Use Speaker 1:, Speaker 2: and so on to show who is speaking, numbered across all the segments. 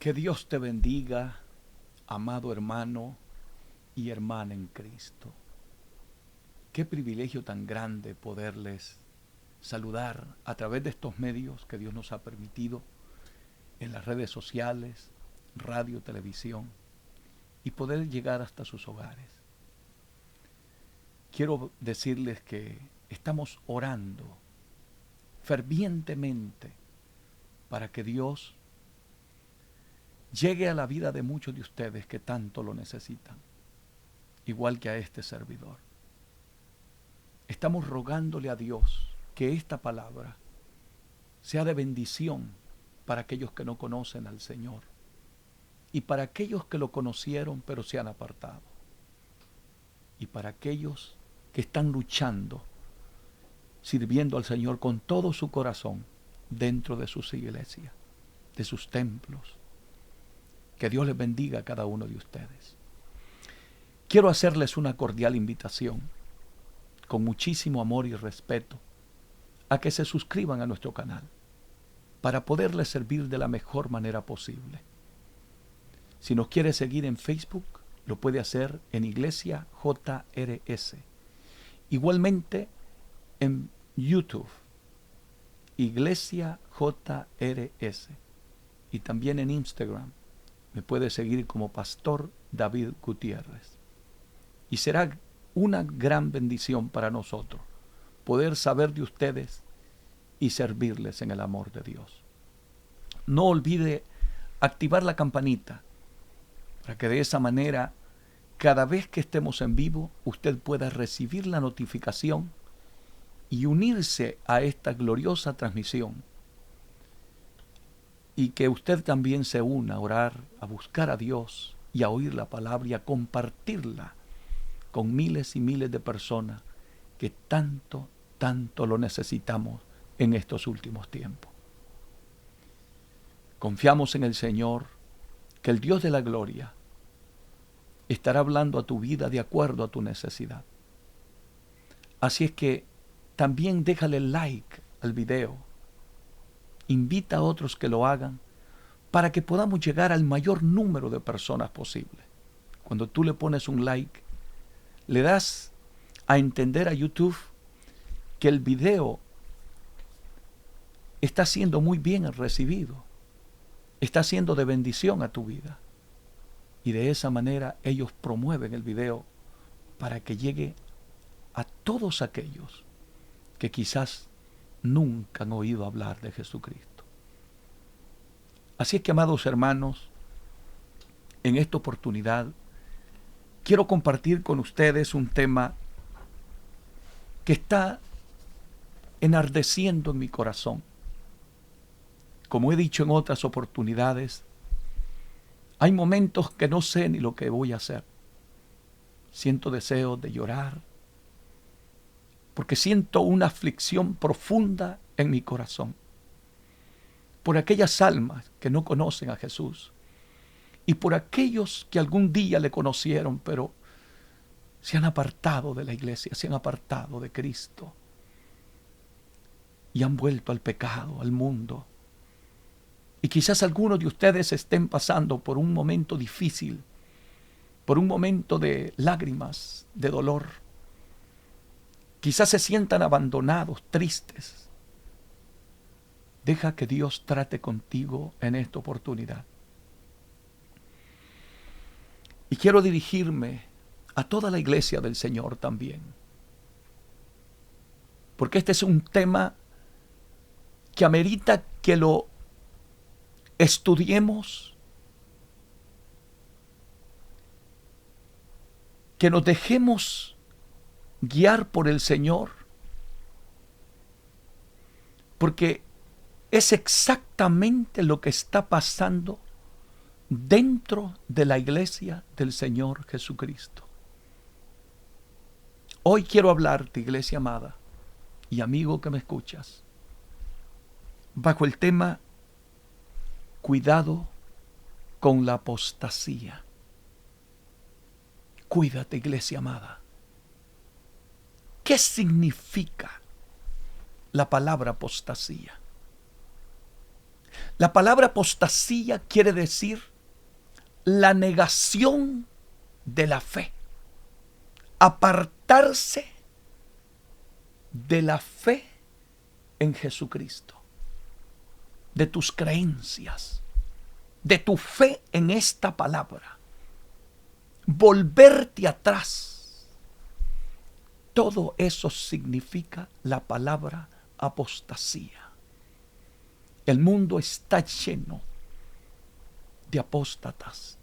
Speaker 1: Que Dios te bendiga, amado hermano y hermana en Cristo. Qué privilegio tan grande poderles saludar a través de estos medios que Dios nos ha permitido en las redes sociales, radio, televisión y poder llegar hasta sus hogares. Quiero decirles que estamos orando fervientemente para que Dios llegue a la vida de muchos de ustedes que tanto lo necesitan, igual que a este servidor. Estamos rogándole a Dios que esta palabra sea de bendición para aquellos que no conocen al Señor y para aquellos que lo conocieron pero se han apartado y para aquellos que están luchando, sirviendo al Señor con todo su corazón dentro de sus iglesias, de sus templos. Que Dios les bendiga a cada uno de ustedes. Quiero hacerles una cordial invitación, con muchísimo amor y respeto, a que se suscriban a nuestro canal, para poderles servir de la mejor manera posible. Si nos quiere seguir en Facebook, lo puede hacer en Iglesia JRS. Igualmente en YouTube, Iglesia JRS. Y también en Instagram, me puede seguir como Pastor David Gutiérrez. Y será una gran bendición para nosotros poder saber de ustedes y servirles en el amor de Dios. No olvide activar la campanita para que de esa manera, cada vez que estemos en vivo, usted pueda recibir la notificación y unirse a esta gloriosa transmisión. Y que usted también se una a orar, a buscar a Dios y a oír la palabra y a compartirla con miles y miles de personas que tanto lo necesitamos en estos últimos tiempos. Confiamos en el Señor, que el Dios de la gloria estará hablando a tu vida de acuerdo a tu necesidad. Así es que también déjale like al video. Invita a otros que lo hagan para que podamos llegar al mayor número de personas posible. Cuando tú le pones un like, le das a entender a YouTube que el video está siendo muy bien recibido, está siendo de bendición a tu vida. Y de esa manera ellos promueven el video para que llegue a todos aquellos que quizás nunca han oído hablar de Jesucristo. Así es que, amados hermanos, en esta oportunidad quiero compartir con ustedes un tema que está enardeciendo en mi corazón. Como he dicho en otras oportunidades, hay momentos que no sé ni lo que voy a hacer. Siento deseos de llorar, porque siento una aflicción profunda en mi corazón por aquellas almas que no conocen a Jesús y por aquellos que algún día le conocieron, pero se han apartado de la iglesia, se han apartado de Cristo y han vuelto al pecado, al mundo. Y quizás algunos de ustedes estén pasando por un momento difícil, por un momento de lágrimas, de dolor. Quizás se sientan abandonados, tristes. Deja que Dios trate contigo en esta oportunidad. Y quiero dirigirme a toda la iglesia del Señor también. Porque este es un tema que amerita que lo estudiemos, que nos dejemos guiar por el Señor, porque es exactamente lo que está pasando dentro de la iglesia del Señor Jesucristo. Hoy quiero hablarte, iglesia amada y amigo que me escuchas, bajo el tema cuidado con la apostasía. Cuídate, iglesia amada. ¿Qué significa la palabra apostasía? La palabra apostasía quiere decir la negación de la fe. Apartarse de la fe en Jesucristo, de tus creencias, de tu fe en esta palabra. Volverte atrás. Todo eso significa la palabra apostasía. El mundo está lleno de apóstatas,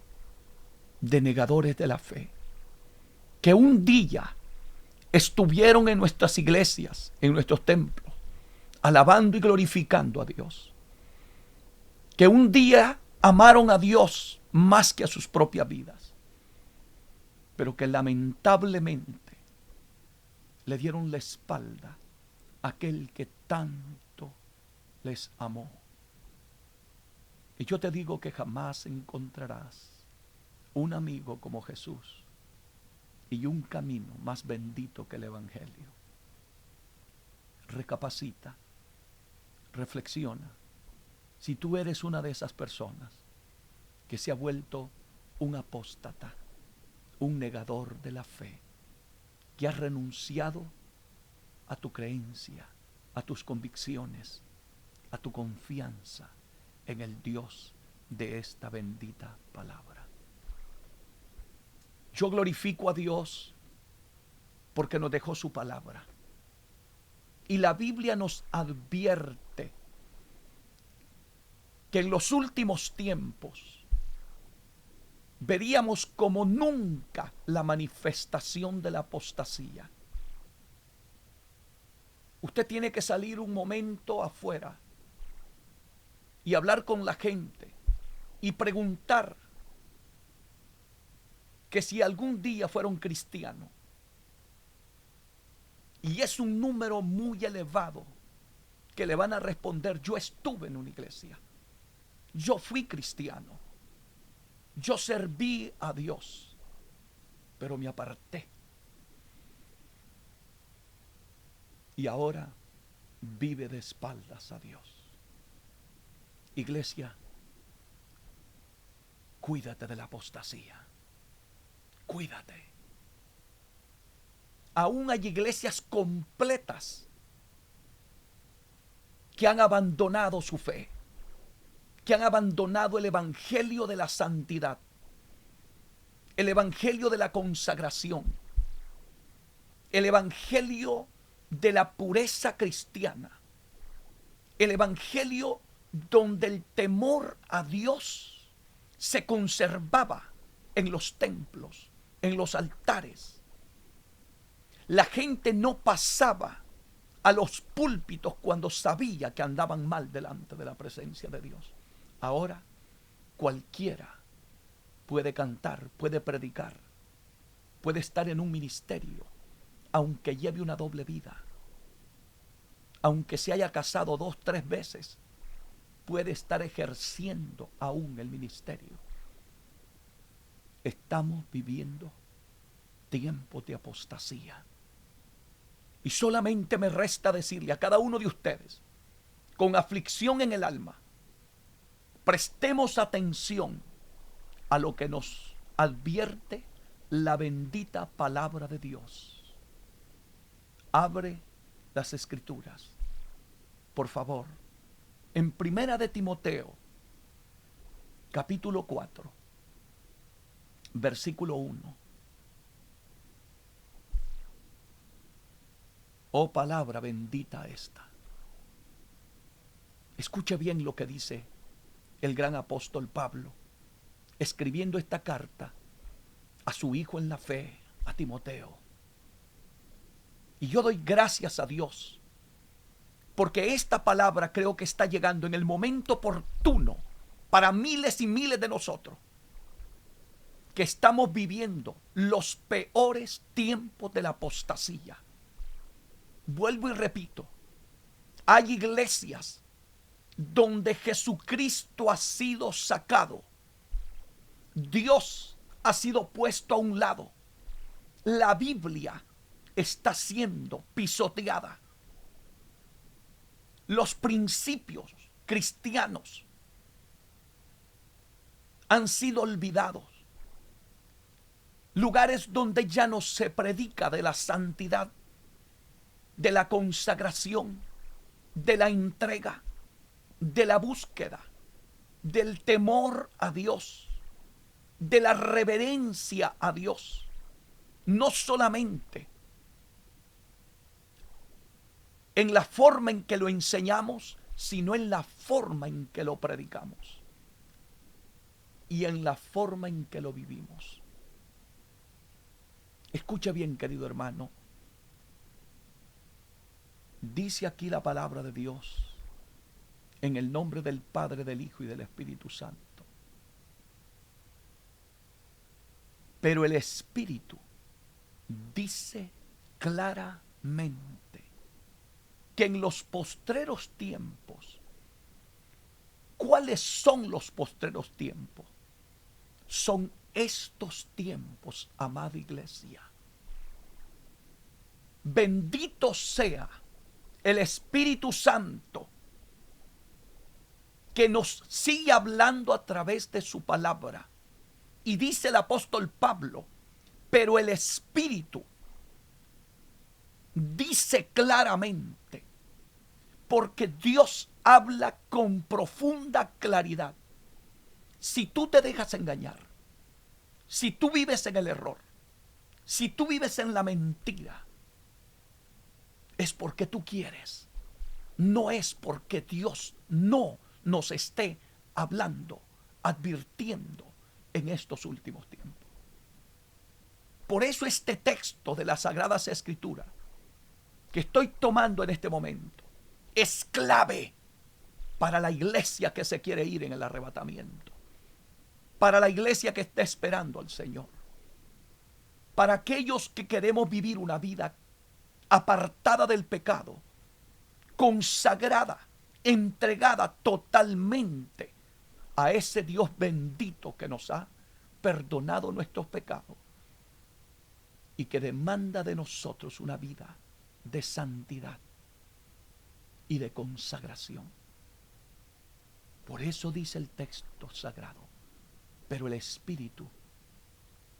Speaker 1: de negadores de la fe, que un día estuvieron en nuestras iglesias, en nuestros templos, alabando y glorificando a Dios, que un día amaron a Dios más que a sus propias vidas, pero que lamentablemente le dieron la espalda a aquel que tanto les amó. Y yo te digo que jamás encontrarás un amigo como Jesús y un camino más bendito que el Evangelio. Recapacita, reflexiona. Si tú eres una de esas personas que se ha vuelto un apóstata, un negador de la fe, que has renunciado a tu creencia, a tus convicciones, a tu confianza en el Dios de esta bendita palabra. Yo glorifico a Dios porque nos dejó su palabra. Y la Biblia nos advierte que en los últimos tiempos veríamos como nunca la manifestación de la apostasía. Usted tiene que salir un momento afuera y hablar con la gente y preguntar que si algún día fueron cristianos. Y es un número muy elevado que le van a responder: yo estuve en una iglesia, yo fui cristiano, yo serví a Dios, pero me aparté. Y ahora vive de espaldas a Dios. Iglesia, cuídate de la apostasía. Cuídate. Aún hay iglesias completas que han abandonado su fe, que han abandonado el evangelio de la santidad, el evangelio de la consagración, el evangelio de la pureza cristiana, el evangelio donde el temor a Dios se conservaba en los templos, en los altares. La gente no pasaba a los púlpitos cuando sabía que andaban mal delante de la presencia de Dios. Ahora cualquiera puede cantar, puede predicar, puede estar en un ministerio, aunque lleve una doble vida, aunque se haya casado 2, 3 veces, puede estar ejerciendo aún el ministerio. Estamos viviendo tiempos de apostasía. Y solamente me resta decirle a cada uno de ustedes, con aflicción en el alma, prestemos atención a lo que nos advierte la bendita palabra de Dios. Abre las Escrituras, por favor, en Primera de Timoteo, capítulo 4, versículo 1. Oh, palabra bendita esta. Escuche bien lo que dice el gran apóstol Pablo, escribiendo esta carta a su hijo en la fe, a Timoteo. Y yo doy gracias a Dios, porque esta palabra creo que está llegando en el momento oportuno para miles y miles de nosotros, que estamos viviendo los peores tiempos de la apostasía. Vuelvo y repito, hay iglesias donde Jesucristo ha sido sacado, Dios ha sido puesto a un lado, la Biblia está siendo pisoteada, los principios cristianos han sido olvidados. Lugares donde ya no se predica de la santidad, de la consagración, de la entrega, de la búsqueda, del temor a Dios, de la reverencia a Dios. No solamente en la forma en que lo enseñamos, sino en la forma en que lo predicamos y en la forma en que lo vivimos. Escucha bien, querido hermano. Dice aquí la palabra de Dios, en el nombre del Padre, del Hijo y del Espíritu Santo. Pero el Espíritu dice claramente que en los postreros tiempos, ¿cuáles son los postreros tiempos? Son estos tiempos, amada iglesia. Bendito sea el Espíritu Santo que nos sigue hablando a través de su palabra. Y dice el apóstol Pablo, pero el Espíritu dice claramente, porque Dios habla con profunda claridad. Si tú te dejas engañar, si tú vives en el error, si tú vives en la mentira, es porque tú quieres. No es porque Dios no nos esté hablando, advirtiendo en estos últimos tiempos. Por eso este texto de las Sagradas Escrituras que estoy tomando en este momento es clave para la iglesia que se quiere ir en el arrebatamiento, para la iglesia que está esperando al Señor, para aquellos que queremos vivir una vida apartada del pecado, consagrada, entregada totalmente a ese Dios bendito que nos ha perdonado nuestros pecados y que demanda de nosotros una vida de santidad y de consagración. Por eso dice el texto sagrado, pero el Espíritu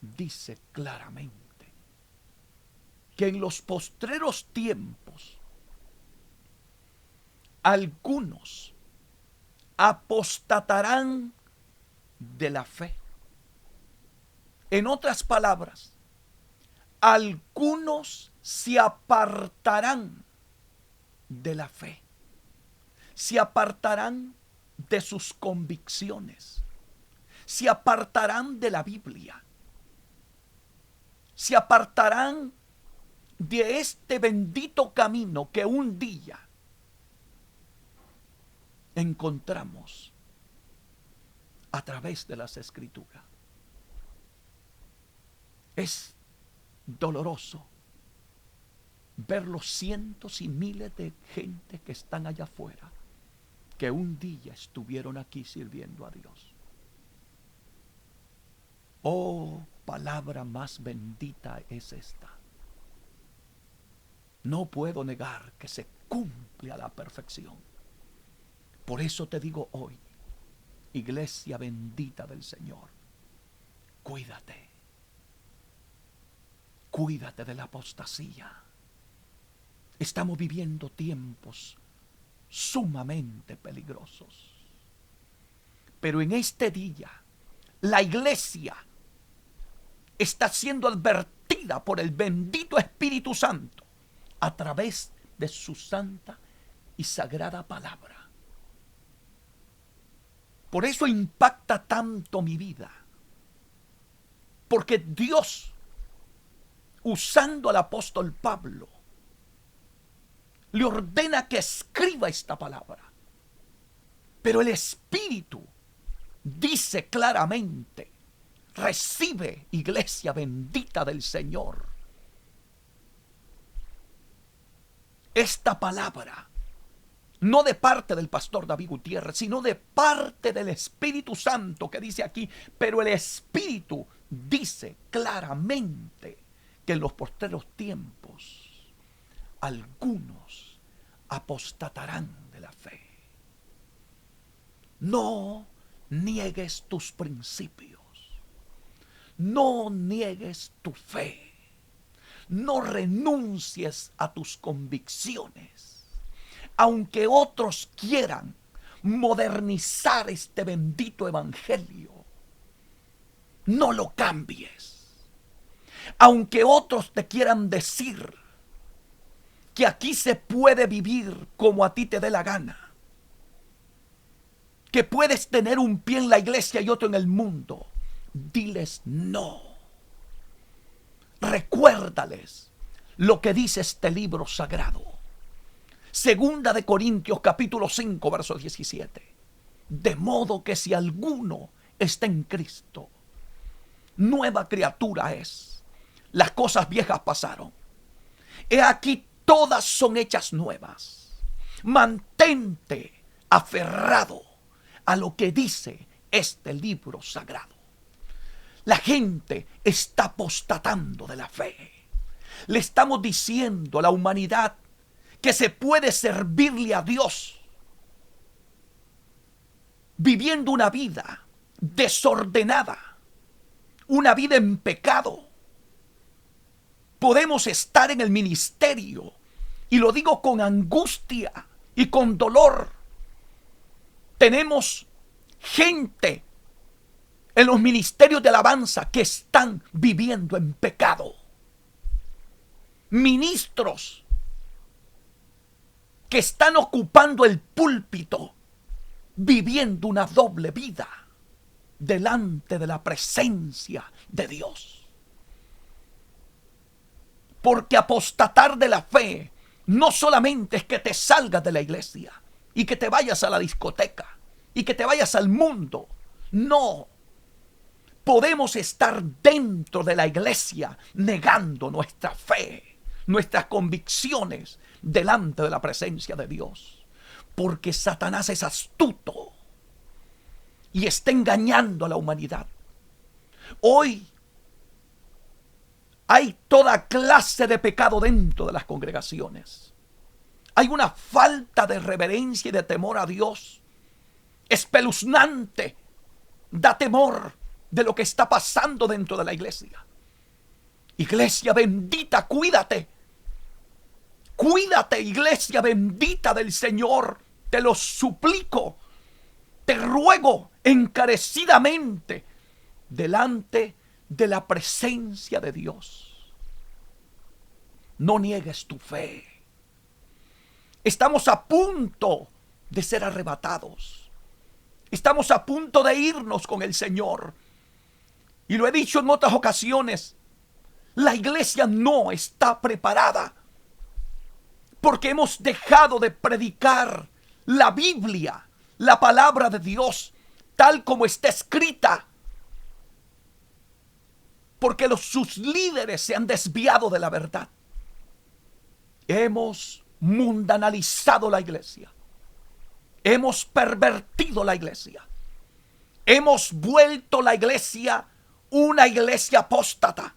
Speaker 1: dice claramente que en los postreros tiempos algunos apostatarán de la fe. En otras palabras, algunos se apartarán de la fe, se apartarán de sus convicciones, se apartarán de la Biblia, se apartarán de este bendito camino que un día encontramos a través de las Escrituras. Es doloroso ver los cientos y miles de gente que están allá afuera, que un día estuvieron aquí sirviendo a Dios. Oh, palabra más bendita es esta. No puedo negar que se cumple a la perfección. Por eso te digo hoy, iglesia bendita del Señor, cuídate. Cuídate de la apostasía. Estamos viviendo tiempos sumamente peligrosos. Pero en este día, la iglesia está siendo advertida por el bendito Espíritu Santo a través de su santa y sagrada palabra. Por eso impacta tanto mi vida. Porque Dios, usando al apóstol Pablo, le ordena que escriba esta palabra. Pero el Espíritu dice claramente, recibe, iglesia bendita del Señor, esta palabra, no de parte del pastor David Gutiérrez, sino de parte del Espíritu Santo, que dice aquí, pero el Espíritu dice claramente que en los postreros tiempos algunos apostatarán de la fe. No niegues tus principios. No niegues tu fe. No renuncies a tus convicciones. Aunque otros quieran modernizar este bendito evangelio, no lo cambies. Aunque otros te quieran decir que aquí se puede vivir como a ti te dé la gana, que puedes tener un pie en la iglesia y otro en el mundo, diles no. Recuérdales lo que dice este libro sagrado. Segunda de Corintios capítulo 5 verso 17. De modo que si alguno está en Cristo, nueva criatura es. Las cosas viejas pasaron. He aquí todas son hechas nuevas. Mantente aferrado a lo que dice este libro sagrado. La gente está apostatando de la fe. Le estamos diciendo a la humanidad que se puede servirle a Dios viviendo una vida desordenada, una vida en pecado. Podemos estar en el ministerio, y lo digo con angustia y con dolor. Tenemos gente en los ministerios de alabanza que están viviendo en pecado. Ministros que están ocupando el púlpito, viviendo una doble vida delante de la presencia de Dios. Porque apostatar de la fe no solamente es que te salgas de la iglesia y que te vayas a la discoteca y que te vayas al mundo. No. Podemos estar dentro de la iglesia negando nuestra fe, nuestras convicciones delante de la presencia de Dios. Porque Satanás es astuto y está engañando a la humanidad. Hoy hay toda clase de pecado dentro de las congregaciones. Hay una falta de reverencia y de temor a Dios espeluznante. Da temor de lo que está pasando dentro de la iglesia. Iglesia bendita, cuídate. Cuídate, iglesia bendita del Señor. Te lo suplico. Te ruego encarecidamente delante de la presencia de Dios. No niegues tu fe. Estamos a punto de ser arrebatados. Estamos a punto de irnos con el Señor. Y lo he dicho en otras ocasiones, la iglesia no está preparada porque hemos dejado de predicar la Biblia, la palabra de Dios, tal como está escrita. Porque sus líderes se han desviado de la verdad. Hemos mundanalizado la iglesia. Hemos pervertido la iglesia. Hemos vuelto la iglesia una iglesia apóstata.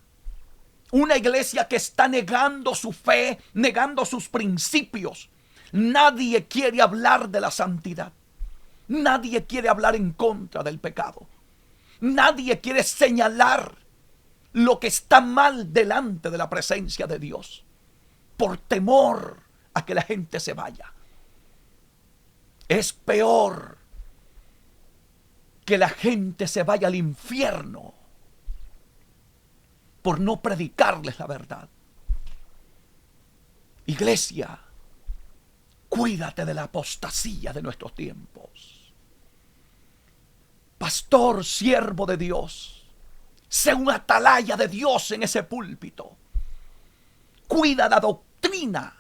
Speaker 1: Una iglesia que está negando su fe, negando sus principios. Nadie quiere hablar de la santidad. Nadie quiere hablar en contra del pecado. Nadie quiere señalar lo que está mal delante de la presencia de Dios, por temor a que la gente se vaya. Es peor que la gente se vaya al infierno por no predicarles la verdad. Iglesia, cuídate de la apostasía de nuestros tiempos. Pastor, siervo de Dios, sé un atalaya de Dios en ese púlpito. Cuida la doctrina,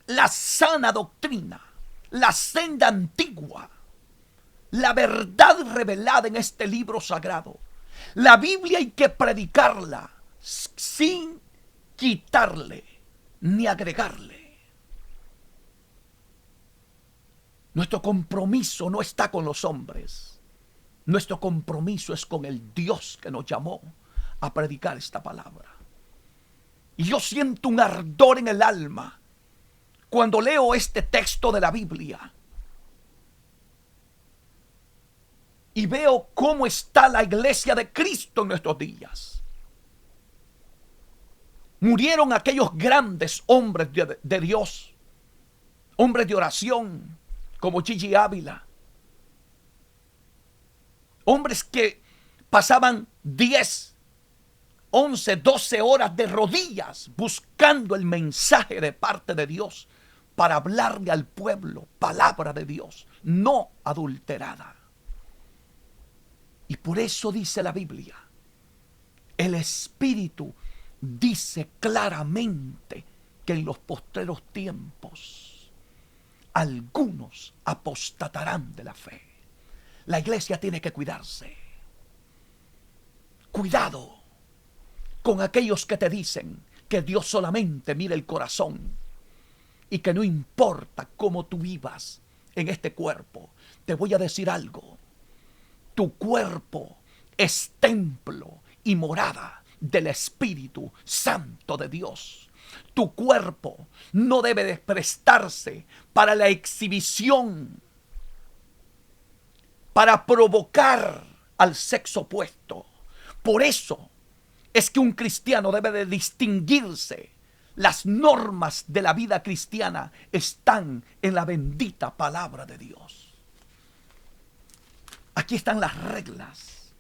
Speaker 1: la sana doctrina, la senda antigua, la verdad revelada en este libro sagrado. La Biblia hay que predicarla sin quitarle ni agregarle. Nuestro compromiso no está con los hombres. Nuestro compromiso es con el Dios que nos llamó a predicar esta palabra. Y yo siento un ardor en el alma cuando leo este texto de la Biblia. y veo cómo está la iglesia de Cristo en nuestros días. Murieron aquellos grandes hombres de Dios, hombres de oración, como Gigi Ávila. Hombres que pasaban 10, 11, 12 horas de rodillas buscando el mensaje de parte de Dios para hablarle al pueblo palabra de Dios, no adulterada. Y por eso dice la Biblia, el Espíritu dice claramente que en los postreros tiempos algunos apostatarán de la fe. La iglesia tiene que cuidarse. Cuidado con aquellos que te dicen que Dios solamente mira el corazón y que no importa cómo tú vivas en este cuerpo. Te voy a decir algo. Tu cuerpo es templo y morada del Espíritu Santo de Dios. Tu cuerpo no debe de prestarse para la exhibición, para provocar al sexo opuesto. Por eso es que un cristiano debe de distinguirse. Las normas de la vida cristiana están en la bendita palabra de Dios. Aquí están las reglas.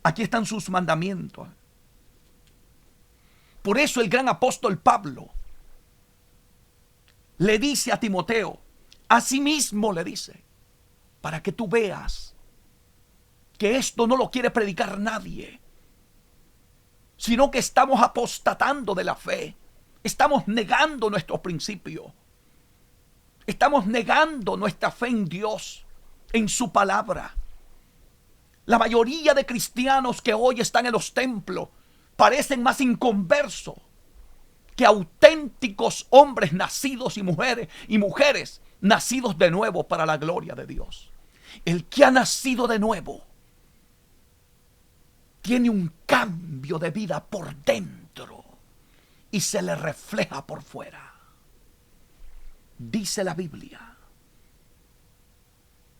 Speaker 1: Aquí están sus mandamientos. Por eso el gran apóstol Pablo le dice a Timoteo, asimismo le dice, para que tú veas que esto no lo quiere predicar nadie, sino que estamos apostatando de la fe. Estamos negando nuestro principio. Estamos negando nuestra fe en Dios, en su palabra. La mayoría de cristianos que hoy están en los templos parecen más inconversos que auténticos hombres nacidos y mujeres nacidos de nuevo para la gloria de Dios. El que ha nacido de nuevo tiene un cambio de vida por dentro y se le refleja por fuera. Dice la Biblia,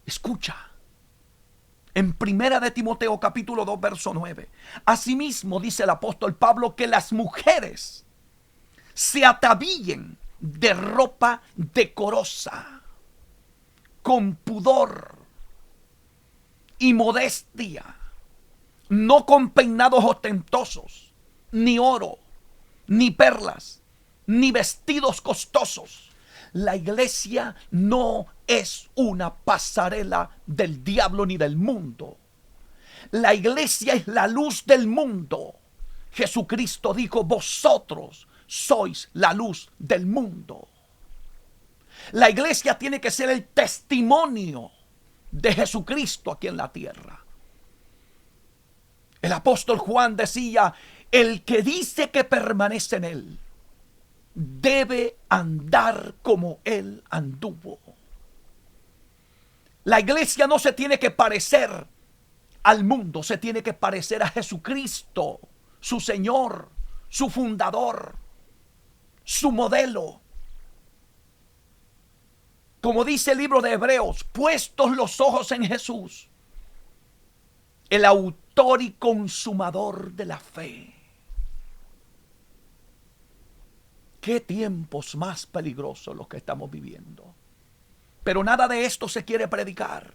Speaker 1: escucha, en Primera de Timoteo capítulo 2 verso 9, asimismo dice el apóstol Pablo que las mujeres se atavíen de ropa decorosa, con pudor y modestia, no con peinados ostentosos, ni oro, ni perlas, ni vestidos costosos. La iglesia no es una pasarela del diablo ni del mundo. La iglesia es la luz del mundo. Jesucristo dijo, vosotros sois la luz del mundo. La iglesia tiene que ser el testimonio de Jesucristo aquí en la tierra. El apóstol Juan decía, el que dice que permanece en él, debe andar como él anduvo. La iglesia no se tiene que parecer al mundo, se tiene que parecer a Jesucristo, su Señor, su fundador, su modelo. Como dice el libro de Hebreos, puestos los ojos en Jesús, el autor y consumador de la fe. Qué tiempos más peligrosos los que estamos viviendo. Pero nada de esto se quiere predicar.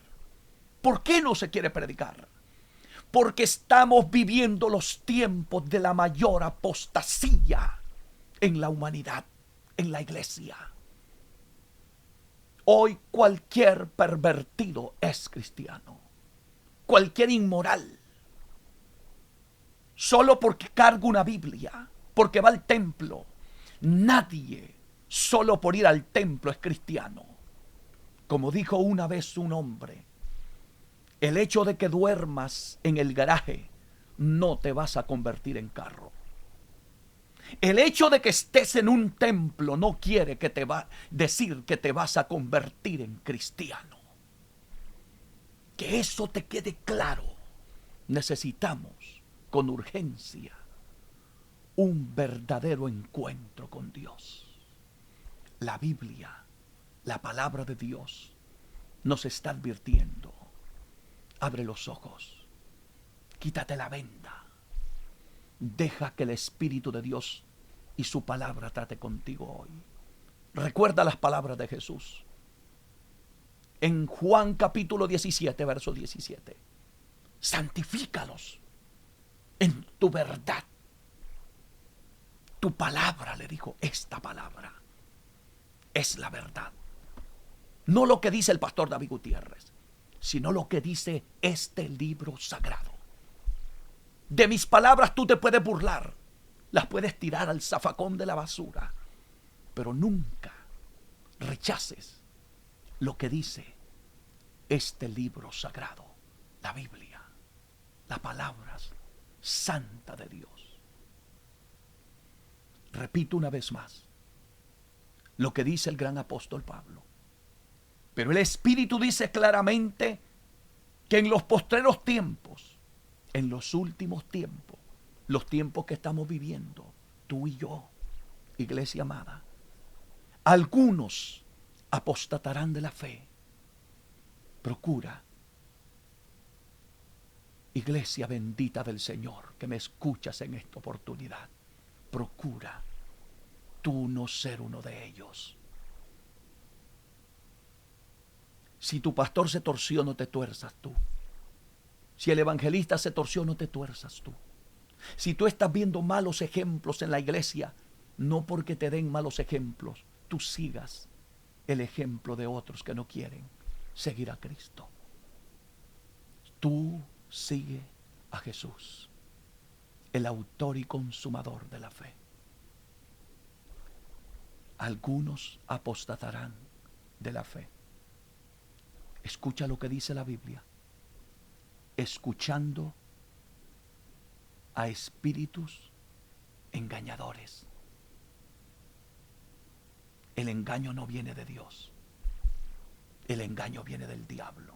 Speaker 1: ¿Por qué no se quiere predicar? Porque estamos viviendo los tiempos de la mayor apostasía en la humanidad, en la iglesia. Hoy cualquier pervertido es cristiano. Cualquier inmoral. Solo porque carga una Biblia, porque va al templo. Nadie, solo por ir al templo, es cristiano. Como dijo una vez un hombre, el hecho de que duermas en el garaje no te vas a convertir en carro. El hecho de que estés en un templo no quiere que te va a decir que te vas a convertir en cristiano. Que eso te quede claro. Necesitamos con urgencia un verdadero encuentro con Dios. La Biblia, la palabra de Dios, nos está advirtiendo. Abre los ojos. Quítate la venda. Deja que el Espíritu de Dios y su palabra trate contigo hoy. Recuerda las palabras de Jesús. En Juan capítulo 17, verso 17. Santifícalos en tu verdad. Tu palabra, le dijo, esta palabra es la verdad. No lo que dice el pastor David Gutiérrez, sino lo que dice este libro sagrado. De mis palabras tú te puedes burlar, las puedes tirar al zafacón de la basura, pero nunca rechaces lo que dice este libro sagrado, la Biblia, las palabras santa de Dios. Repito una vez más lo que dice el gran apóstol Pablo. Pero el Espíritu dice claramente que en los postreros tiempos, en los últimos tiempos, los tiempos que estamos viviendo, tú y yo, iglesia amada, algunos apostatarán de la fe. Procura, iglesia bendita del Señor, que me escuchas en esta oportunidad, procura tú no ser uno de ellos. Si tu pastor se torció, no te tuerzas tú. Si el evangelista se torció, no te tuerzas tú. Si tú estás viendo malos ejemplos en la iglesia, no porque te den malos ejemplos, tú sigas el ejemplo de otros que no quieren seguir a Cristo. Tú sigue a Jesús, el autor y consumador de la fe. Algunos apostatarán de la fe. Escucha lo que dice la Biblia. Escuchando a espíritus engañadores. El engaño no viene de Dios. El engaño viene del diablo.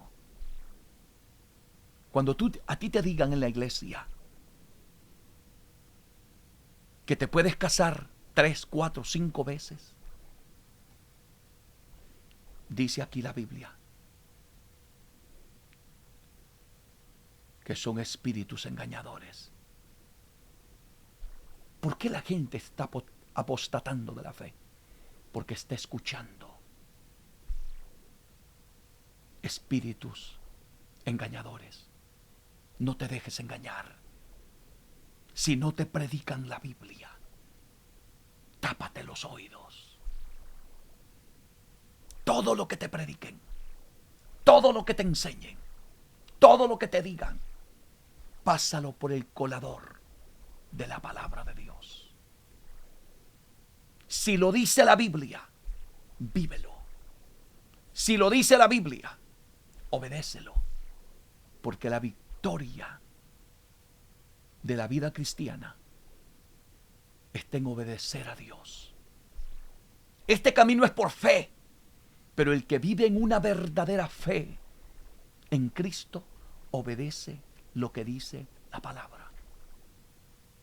Speaker 1: Cuando a ti te digan en la iglesia que te puedes casar 3, 4, 5 veces, dice aquí la Biblia que son espíritus engañadores. ¿Por qué la gente está apostatando de la fe? Porque está escuchando espíritus engañadores. No te dejes engañar. Si no te predican la Biblia, tápate los oídos. Todo lo que te prediquen, todo lo que te enseñen, todo lo que te digan, pásalo por el colador de la palabra de Dios. Si lo dice la Biblia, vívelo. Si lo dice la Biblia, obedécelo. Porque la victoria de la vida cristiana está en obedecer a Dios. Este camino es por fe, pero el que vive en una verdadera fe en Cristo obedece lo que dice la palabra.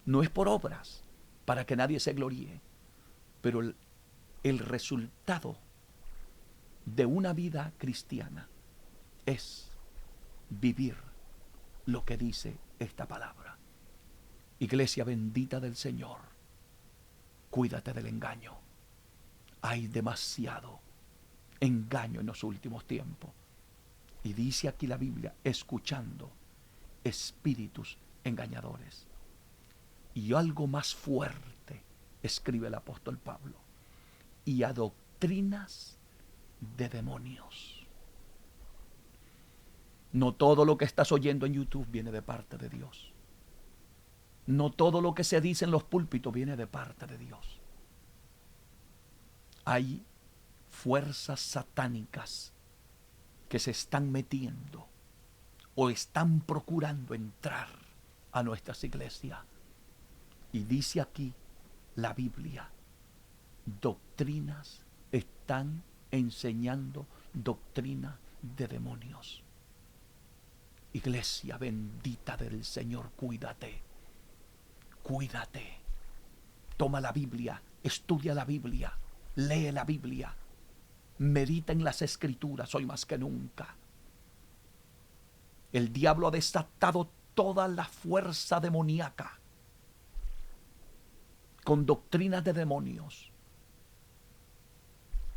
Speaker 1: No es por obras para que nadie se gloríe, pero el resultado de una vida cristiana es vivir lo que dice esta palabra. Iglesia bendita del Señor, cuídate del engaño. Hay demasiado engaño en los últimos tiempos. Y dice aquí la Biblia, escuchando espíritus engañadores. Y algo más fuerte, escribe el apóstol Pablo, y a doctrinas de demonios. No todo lo que estás oyendo en YouTube viene de parte de Dios. No todo lo que se dice en los púlpitos viene de parte de Dios. Hay fuerzas satánicas que se están metiendo o están procurando entrar a nuestras iglesias. Y dice aquí la Biblia, doctrinas, están enseñando doctrina de demonios. Iglesia bendita del Señor, cuídate, cuídate. Toma la Biblia, estudia la Biblia, lee la Biblia, medita en las Escrituras hoy más que nunca. El diablo ha desatado toda la fuerza demoníaca con doctrinas de demonios.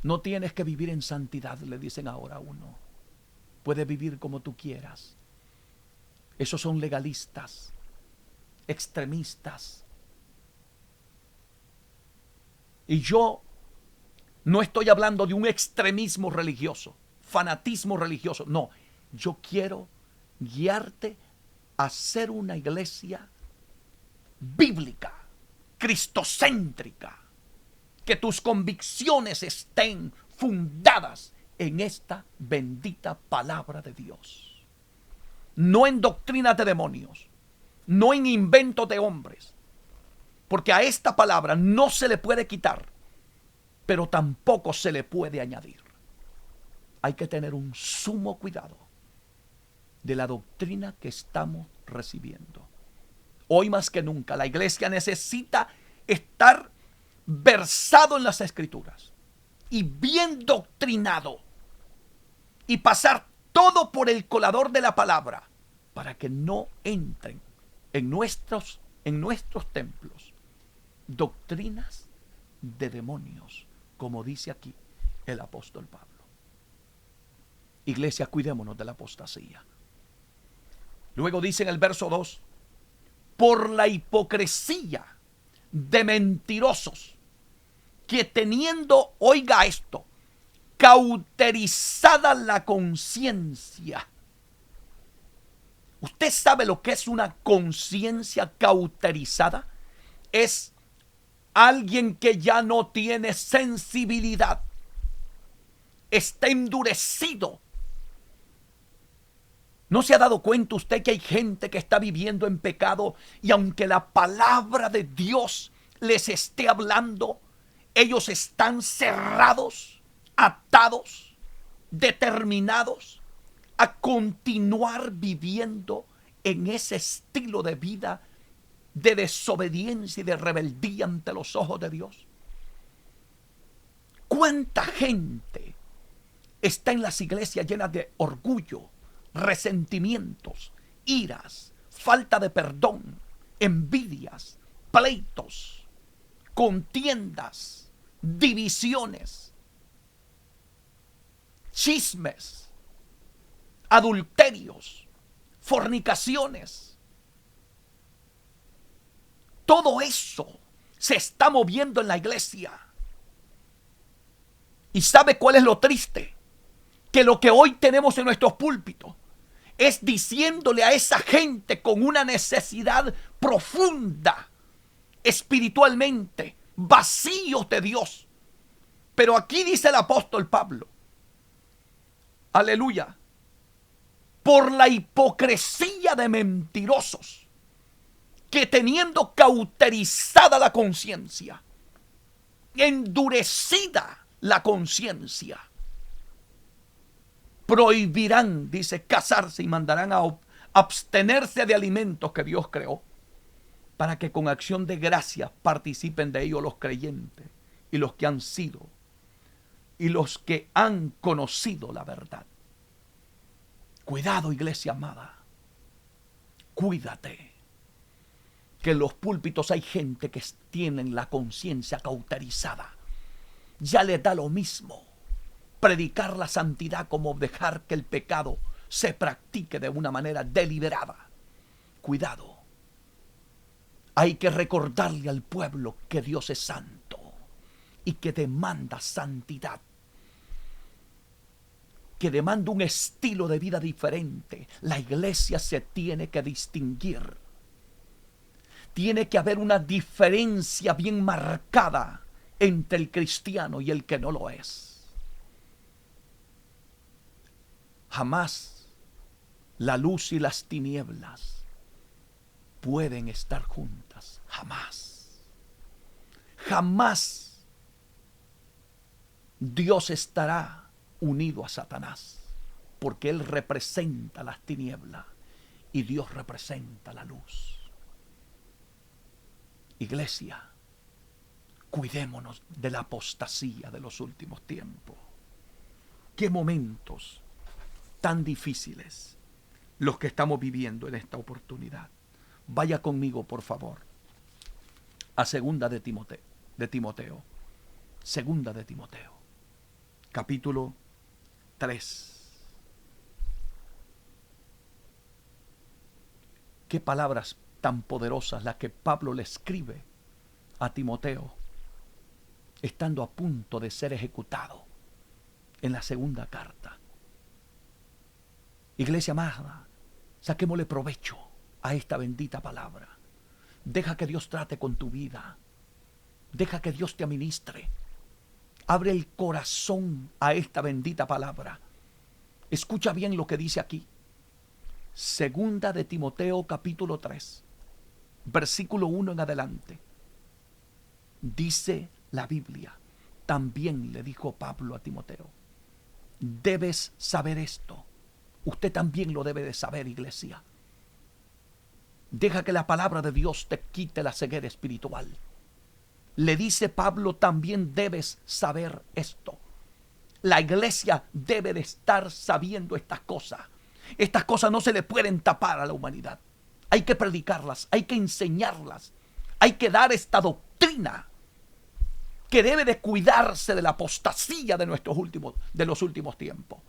Speaker 1: No tienes que vivir en santidad, le dicen ahora a uno. Puedes vivir como tú quieras. Esos son legalistas, extremistas. Y yo no estoy hablando de un extremismo religioso, fanatismo religioso. No, yo quiero guiarte a ser una iglesia bíblica, cristocéntrica, que tus convicciones estén fundadas en esta bendita palabra de Dios. No en doctrinas de demonios, no en inventos de hombres, porque a esta palabra no se le puede quitar, pero tampoco se le puede añadir. Hay que tener un sumo cuidado de la doctrina que estamos recibiendo. Hoy más que nunca la iglesia necesita estar versado en las escrituras y bien doctrinado y pasar todo por el colador de la palabra para que no entren en nuestros templos doctrinas de demonios, como dice aquí el apóstol Pablo. Iglesia, cuidémonos de la apostasía. Luego dice en el verso 2, por la hipocresía de mentirosos, que teniendo, oiga esto, cauterizada la conciencia. ¿Usted sabe lo que es una conciencia cauterizada? Es alguien que ya no tiene sensibilidad, está endurecido. ¿No se ha dado cuenta usted que hay gente que está viviendo en pecado y aunque la palabra de Dios les esté hablando, ellos están cerrados, atados, determinados a continuar viviendo en ese estilo de vida de desobediencia y de rebeldía ante los ojos de Dios? ¿Cuánta gente está en las iglesias llenas de orgullo, resentimientos, iras, falta de perdón, envidias, pleitos, contiendas, divisiones, chismes, adulterios, fornicaciones? Todo eso se está moviendo en la iglesia. ¿Y sabe cuál es lo triste? Que lo que hoy tenemos en nuestros púlpitos es diciéndole a esa gente con una necesidad profunda, espiritualmente, vacíos de Dios. Pero aquí dice el apóstol Pablo, aleluya, por la hipocresía de mentirosos, que teniendo cauterizada la conciencia, endurecida la conciencia, prohibirán, dice, casarse y mandarán a abstenerse de alimentos que Dios creó, para que con acción de gracia participen de ello los creyentes y los que han sido y los que han conocido la verdad. Cuidado, iglesia amada, cuídate, que en los púlpitos hay gente que tienen la conciencia cauterizada. Ya les da lo mismo predicar la santidad como dejar que el pecado se practique de una manera deliberada. Cuidado. Hay que recordarle al pueblo que Dios es santo y que demanda santidad, que demanda un estilo de vida diferente. La iglesia se tiene que distinguir. Tiene que haber una diferencia bien marcada entre el cristiano y el que no lo es. Jamás la luz y las tinieblas pueden estar juntas. Jamás. Jamás Dios estará unido a Satanás, porque Él representa las tinieblas y Dios representa la luz. Iglesia, cuidémonos de la apostasía de los últimos tiempos. Qué momentos tan difíciles, los que estamos viviendo en esta oportunidad. Vaya conmigo, por favor, a segunda de Timoteo. Segunda de Timoteo, capítulo 3. Qué palabras tan poderosas las que Pablo le escribe a Timoteo, estando a punto de ser ejecutado en la segunda carta. Iglesia amada, saquémosle provecho a esta bendita palabra. Deja que Dios trate con tu vida. Deja que Dios te administre. Abre el corazón a esta bendita palabra. Escucha bien lo que dice aquí. Segunda de Timoteo capítulo 3, versículo 1 en adelante. Dice la Biblia, también le dijo Pablo a Timoteo, debes saber esto. Usted también lo debe de saber, iglesia. Deja que la palabra de Dios te quite la ceguera espiritual. Le dice Pablo, también debes saber esto. La iglesia debe de estar sabiendo estas cosas. Estas cosas no se le pueden tapar a la humanidad. Hay que predicarlas, hay que enseñarlas. Hay que dar esta doctrina que debe de cuidarse de la apostasía de los últimos tiempos.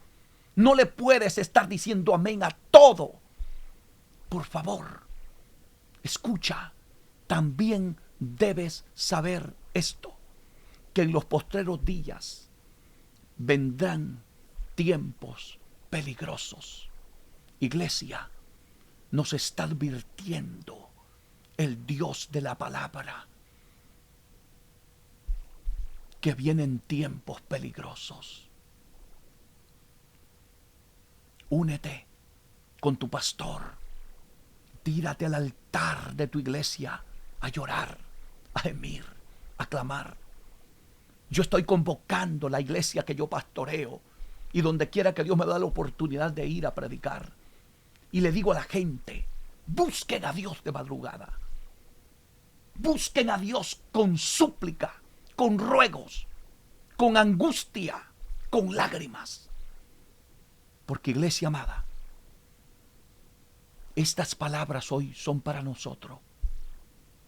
Speaker 1: No le puedes estar diciendo amén a todo. Por favor, escucha, también debes saber esto, que en los postreros días vendrán tiempos peligrosos. Iglesia, nos está advirtiendo el Dios de la palabra que vienen tiempos peligrosos. Únete con tu pastor. Tírate al altar de tu iglesia a llorar, a gemir, a clamar. Yo estoy convocando la iglesia que yo pastoreo y donde quiera que Dios me da la oportunidad de ir a predicar. Y le digo a la gente, busquen a Dios de madrugada. Busquen a Dios con súplica, con ruegos, con angustia, con lágrimas. Porque, iglesia amada, estas palabras hoy son para nosotros.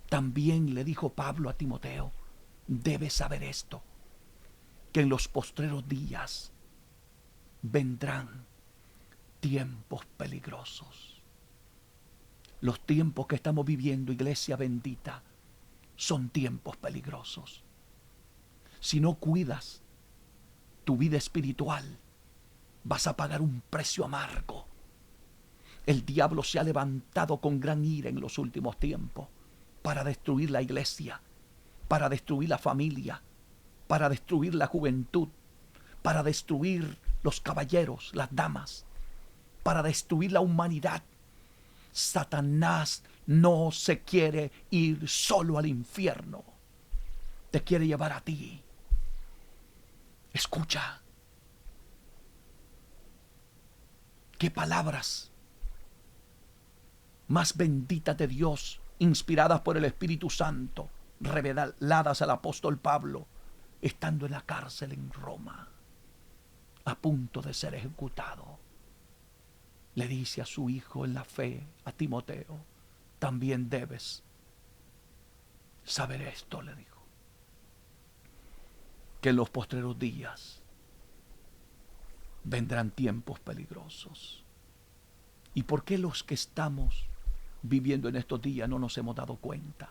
Speaker 1: También le dijo Pablo a Timoteo, debes saber esto, que en los postreros días vendrán tiempos peligrosos. Los tiempos que estamos viviendo, iglesia bendita, son tiempos peligrosos. Si no cuidas tu vida espiritual, vas a pagar un precio amargo. El diablo se ha levantado con gran ira en los últimos tiempos para destruir la iglesia, para destruir la familia, para destruir la juventud, para destruir los caballeros, las damas, para destruir la humanidad. Satanás no se quiere ir solo al infierno. Te quiere llevar a ti. Escucha. Qué palabras más benditas de Dios, inspiradas por el Espíritu Santo, reveladas al apóstol Pablo, estando en la cárcel en Roma, a punto de ser ejecutado. Le dice a su hijo en la fe, a Timoteo, también debes saber esto, le dijo, que en los postreros días vendrán tiempos peligrosos. ¿Y por qué los que estamos viviendo en estos días no nos hemos dado cuenta?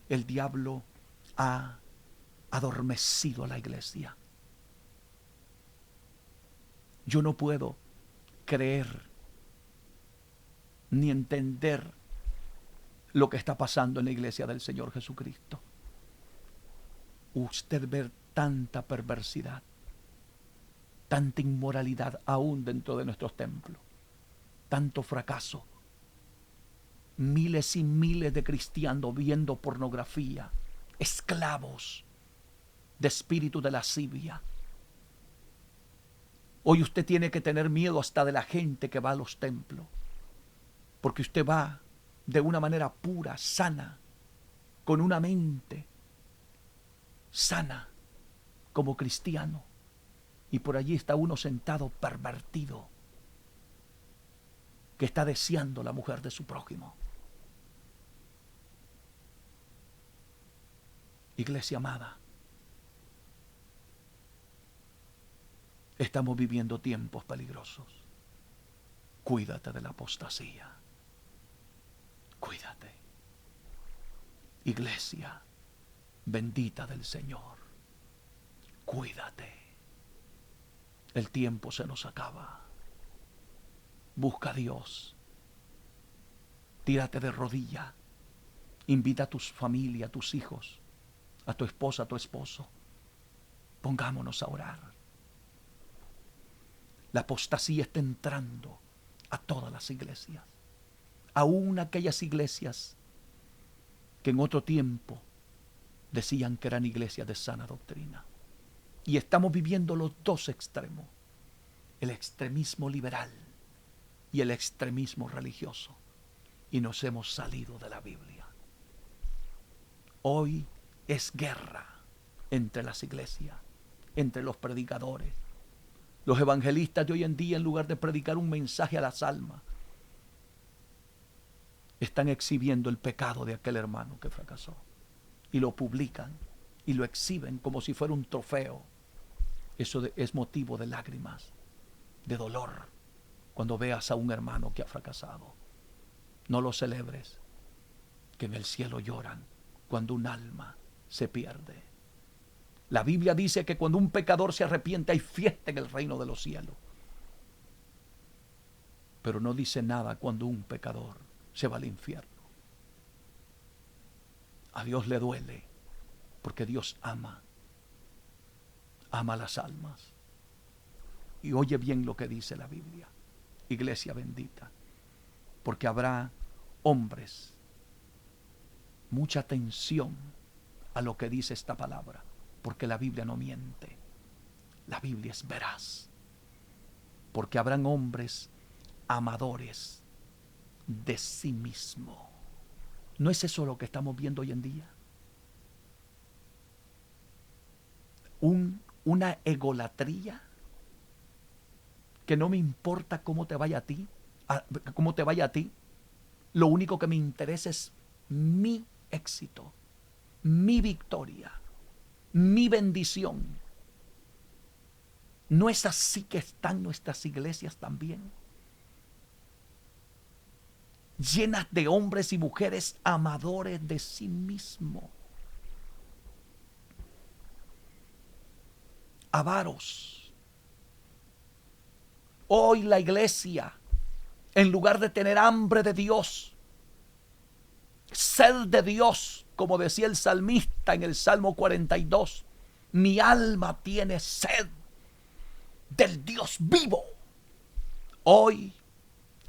Speaker 1: El diablo ha adormecido a la iglesia. Yo no puedo creer ni entender lo que está pasando en la iglesia del Señor Jesucristo. Usted ve tanta perversidad, tanta inmoralidad aún dentro de nuestros templos, tanto fracaso, miles y miles de cristianos viendo pornografía, esclavos de espíritu de lascivia. Hoy usted tiene que tener miedo hasta de la gente que va a los templos, porque usted va de una manera pura, sana, con una mente sana como cristiano, y por allí está uno sentado pervertido. que está deseando la mujer de su prójimo. Iglesia amada, estamos viviendo tiempos peligrosos. Cuídate de la apostasía. Cuídate. Iglesia bendita del Señor, cuídate. El tiempo se nos acaba. Busca a Dios. Tírate de rodilla. Invita a tu familia, a tus hijos, a tu esposa, a tu esposo. Pongámonos a orar. La apostasía está entrando a todas las iglesias. Aún aquellas iglesias que en otro tiempo decían que eran iglesias de sana doctrina. Y estamos viviendo los dos extremos. El extremismo liberal y el extremismo religioso. Y nos hemos salido de la Biblia. Hoy es guerra entre las iglesias, entre los predicadores. Los evangelistas de hoy en día, en lugar de predicar un mensaje a las almas, están exhibiendo el pecado de aquel hermano que fracasó. Y lo publican y lo exhiben como si fuera un trofeo. Eso es motivo de lágrimas, de dolor, cuando veas a un hermano que ha fracasado. No lo celebres, que en el cielo lloran cuando un alma se pierde. La Biblia dice que cuando un pecador se arrepiente hay fiesta en el reino de los cielos. Pero no dice nada cuando un pecador se va al infierno. A Dios le duele, porque Dios ama las almas. Y oye bien lo que dice la Biblia, iglesia bendita, porque habrá hombres, mucha atención a lo que dice esta palabra, porque la Biblia no miente, la Biblia es veraz, porque habrán hombres amadores de sí mismo. ¿No es eso lo que estamos viendo hoy en día? Una egolatría, que no me importa cómo te vaya a ti, lo único que me interesa es mi éxito, mi victoria, mi bendición. ¿No es así que están nuestras iglesias también? Llenas de hombres y mujeres amadores de sí mismos, avaros. Hoy la iglesia, en lugar de tener hambre de Dios, sed de Dios, como decía el salmista en el Salmo 42, mi alma tiene sed del Dios vivo. Hoy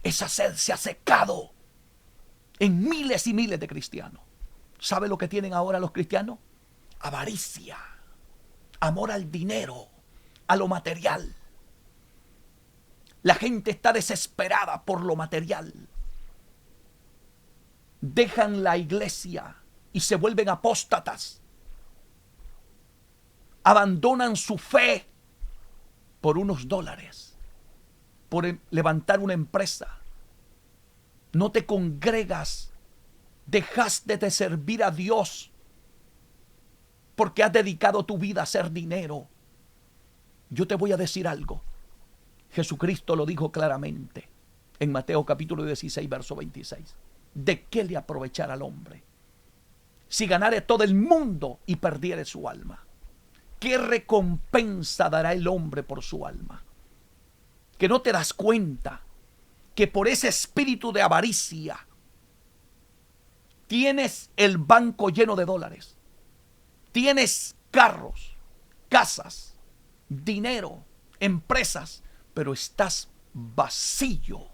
Speaker 1: esa sed se ha secado en miles y miles de cristianos. ¿Sabe lo que tienen ahora los cristianos? Avaricia, amor al dinero, a lo material. La gente está desesperada por lo material. Dejan la iglesia y se vuelven apóstatas. Abandonan su fe por unos dólares, por levantar una empresa. No te congregas, dejaste de servir a Dios porque has dedicado tu vida a hacer dinero. Yo te voy a decir algo. Jesucristo lo dijo claramente en Mateo capítulo 16, verso 26. ¿De qué le aprovechará al hombre si ganare todo el mundo y perdiere su alma? ¿Qué recompensa dará el hombre por su alma? Que no te das cuenta que por ese espíritu de avaricia tienes el banco lleno de dólares, tienes carros, casas, dinero, empresas, pero estás vacío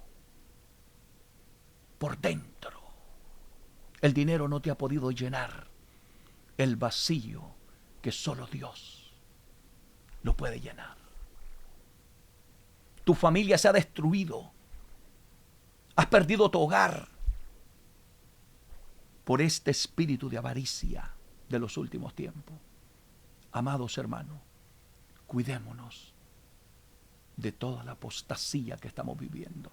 Speaker 1: por dentro. El dinero no te ha podido llenar el vacío que solo Dios lo puede llenar. Tu familia se ha destruido. Has perdido tu hogar por este espíritu de avaricia de los últimos tiempos. Amados hermanos, cuidémonos de toda la apostasía que estamos viviendo.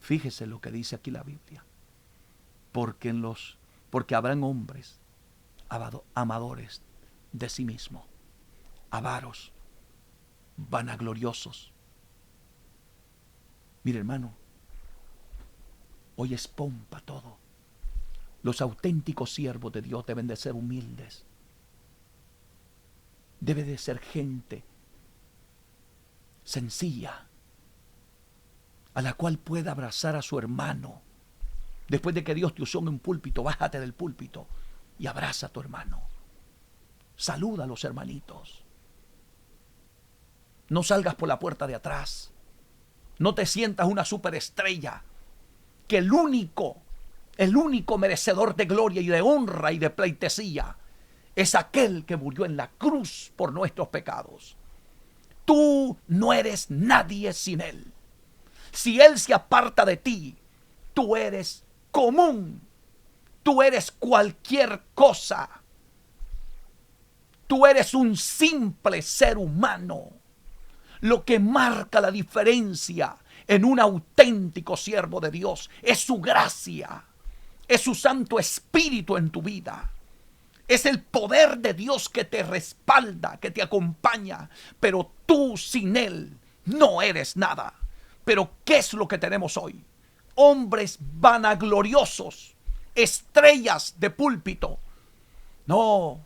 Speaker 1: Fíjese lo que dice aquí la Biblia. Porque habrán hombres amadores de sí mismos, avaros, vanagloriosos. Mire, hermano, hoy es pompa todo. Los auténticos siervos de Dios deben de ser humildes. Debe de ser gente sencilla, a la cual pueda abrazar a su hermano. Después de que Dios te usó en un púlpito, bájate del púlpito y abraza a tu hermano. Saluda a los hermanitos. No salgas por la puerta de atrás. No te sientas una superestrella. Que el único merecedor de gloria y de honra y de pleitesía es aquel que murió en la cruz por nuestros pecados. Tú no eres nadie sin Él. Si Él se aparta de ti, tú eres común. Tú eres cualquier cosa. Tú eres un simple ser humano. Lo que marca la diferencia en un auténtico siervo de Dios es su gracia, es su Santo Espíritu en tu vida. Es el poder de Dios que te respalda, que te acompaña, pero tú sin Él no eres nada. Pero ¿qué es lo que tenemos hoy? Hombres vanagloriosos, estrellas de púlpito. No,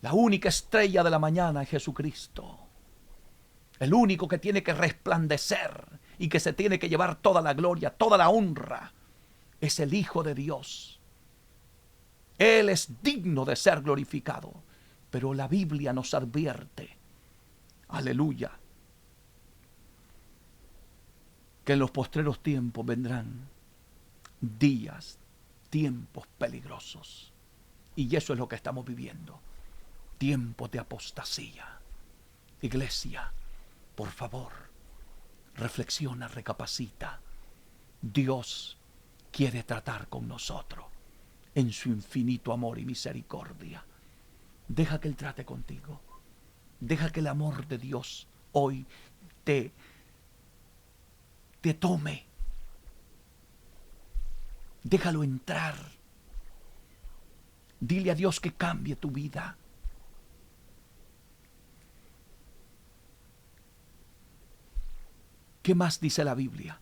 Speaker 1: la única estrella de la mañana es Jesucristo. El único que tiene que resplandecer y que se tiene que llevar toda la gloria, toda la honra, es el Hijo de Dios. Él es digno de ser glorificado. Pero la Biblia nos advierte, aleluya, que en los postreros tiempos vendrán días, tiempos peligrosos. Y eso es lo que estamos viviendo. Tiempos de apostasía. Iglesia, por favor, reflexiona, recapacita. Dios quiere tratar con nosotros en su infinito amor y misericordia. Deja que Él trate contigo. Deja que el amor de Dios hoy te tome. Déjalo entrar. Dile a Dios que cambie tu vida. ¿Qué más dice la Biblia?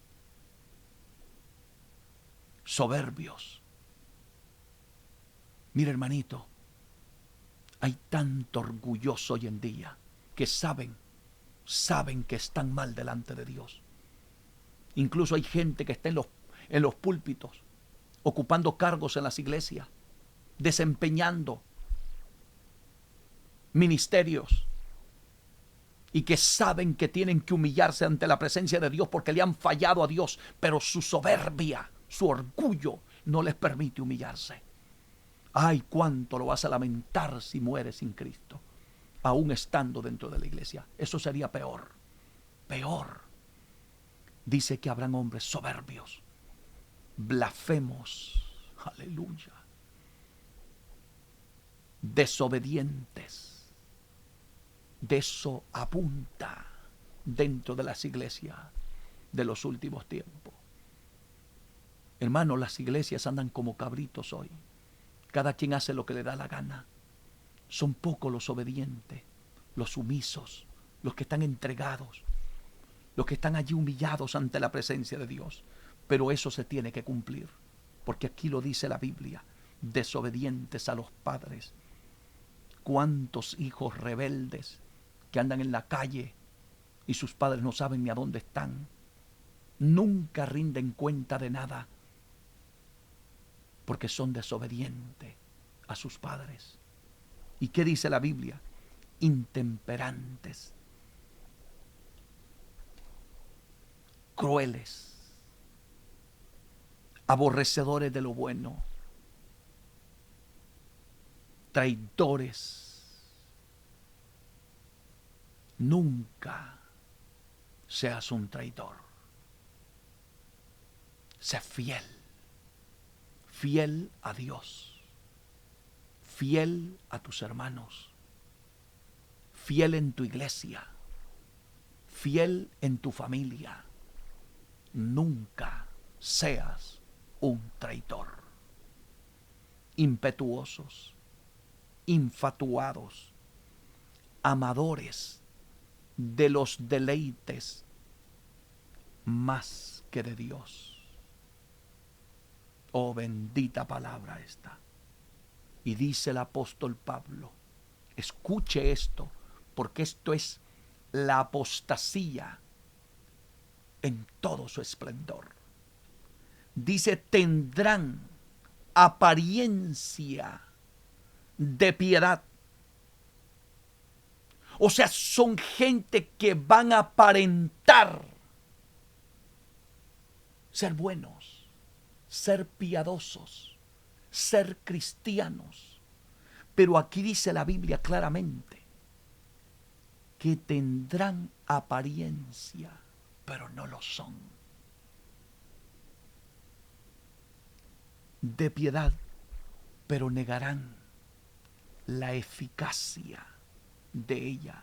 Speaker 1: Soberbios. Mira, hermanito, hay tanto orgulloso hoy en día que saben que están mal delante de Dios. Incluso hay gente que está en los púlpitos, ocupando cargos en las iglesias, desempeñando ministerios, y que saben que tienen que humillarse ante la presencia de Dios porque le han fallado a Dios, pero su soberbia, su orgullo no les permite humillarse. Ay, cuánto lo vas a lamentar si mueres sin Cristo, aún estando dentro de la iglesia. Eso sería peor, peor. Dice que habrán hombres soberbios, blasfemos, aleluya, desobedientes. De eso apunta dentro de las iglesias de los últimos tiempos. Hermano, las iglesias andan como cabritos hoy. Cada quien hace lo que le da la gana. Son pocos los obedientes, los sumisos, los que están entregados, los que están allí humillados ante la presencia de Dios. Pero eso se tiene que cumplir, porque aquí lo dice la Biblia: desobedientes a los padres. ¿Cuántos hijos rebeldes que andan en la calle y sus padres no saben ni a dónde están? Nunca rinden cuenta de nada porque son desobedientes a sus padres. ¿Y qué dice la Biblia? Intemperantes, crueles, aborrecedores de lo bueno, traidores. Nunca seas un traidor. Sé fiel, fiel a Dios, fiel a tus hermanos, fiel en tu iglesia, fiel en tu familia. nunca seas un traidor. Impetuosos, infatuados, amadores de los deleites más que de Dios. Oh, bendita palabra esta. Y dice el apóstol Pablo, escuche esto, porque esto es la apostasía en todo su esplendor. Dice, tendrán apariencia de piedad. O sea, son gente que van a aparentar ser buenos, ser piadosos, ser cristianos. Pero aquí dice la Biblia claramente que tendrán apariencia, pero no lo son. De piedad, pero negarán la eficacia de ella.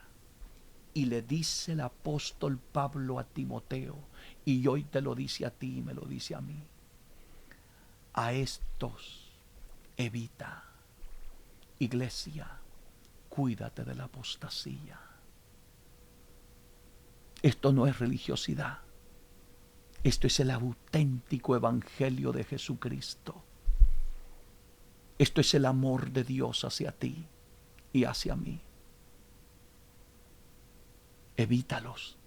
Speaker 1: Y le dice el apóstol Pablo a Timoteo, y hoy te lo dice a ti y me lo dice a mí, a estos evita. Iglesia, cuídate de la apostasía. Esto no es religiosidad. Esto es el auténtico evangelio de Jesucristo. Esto es el amor de Dios hacia ti y hacia mí. Evítalos.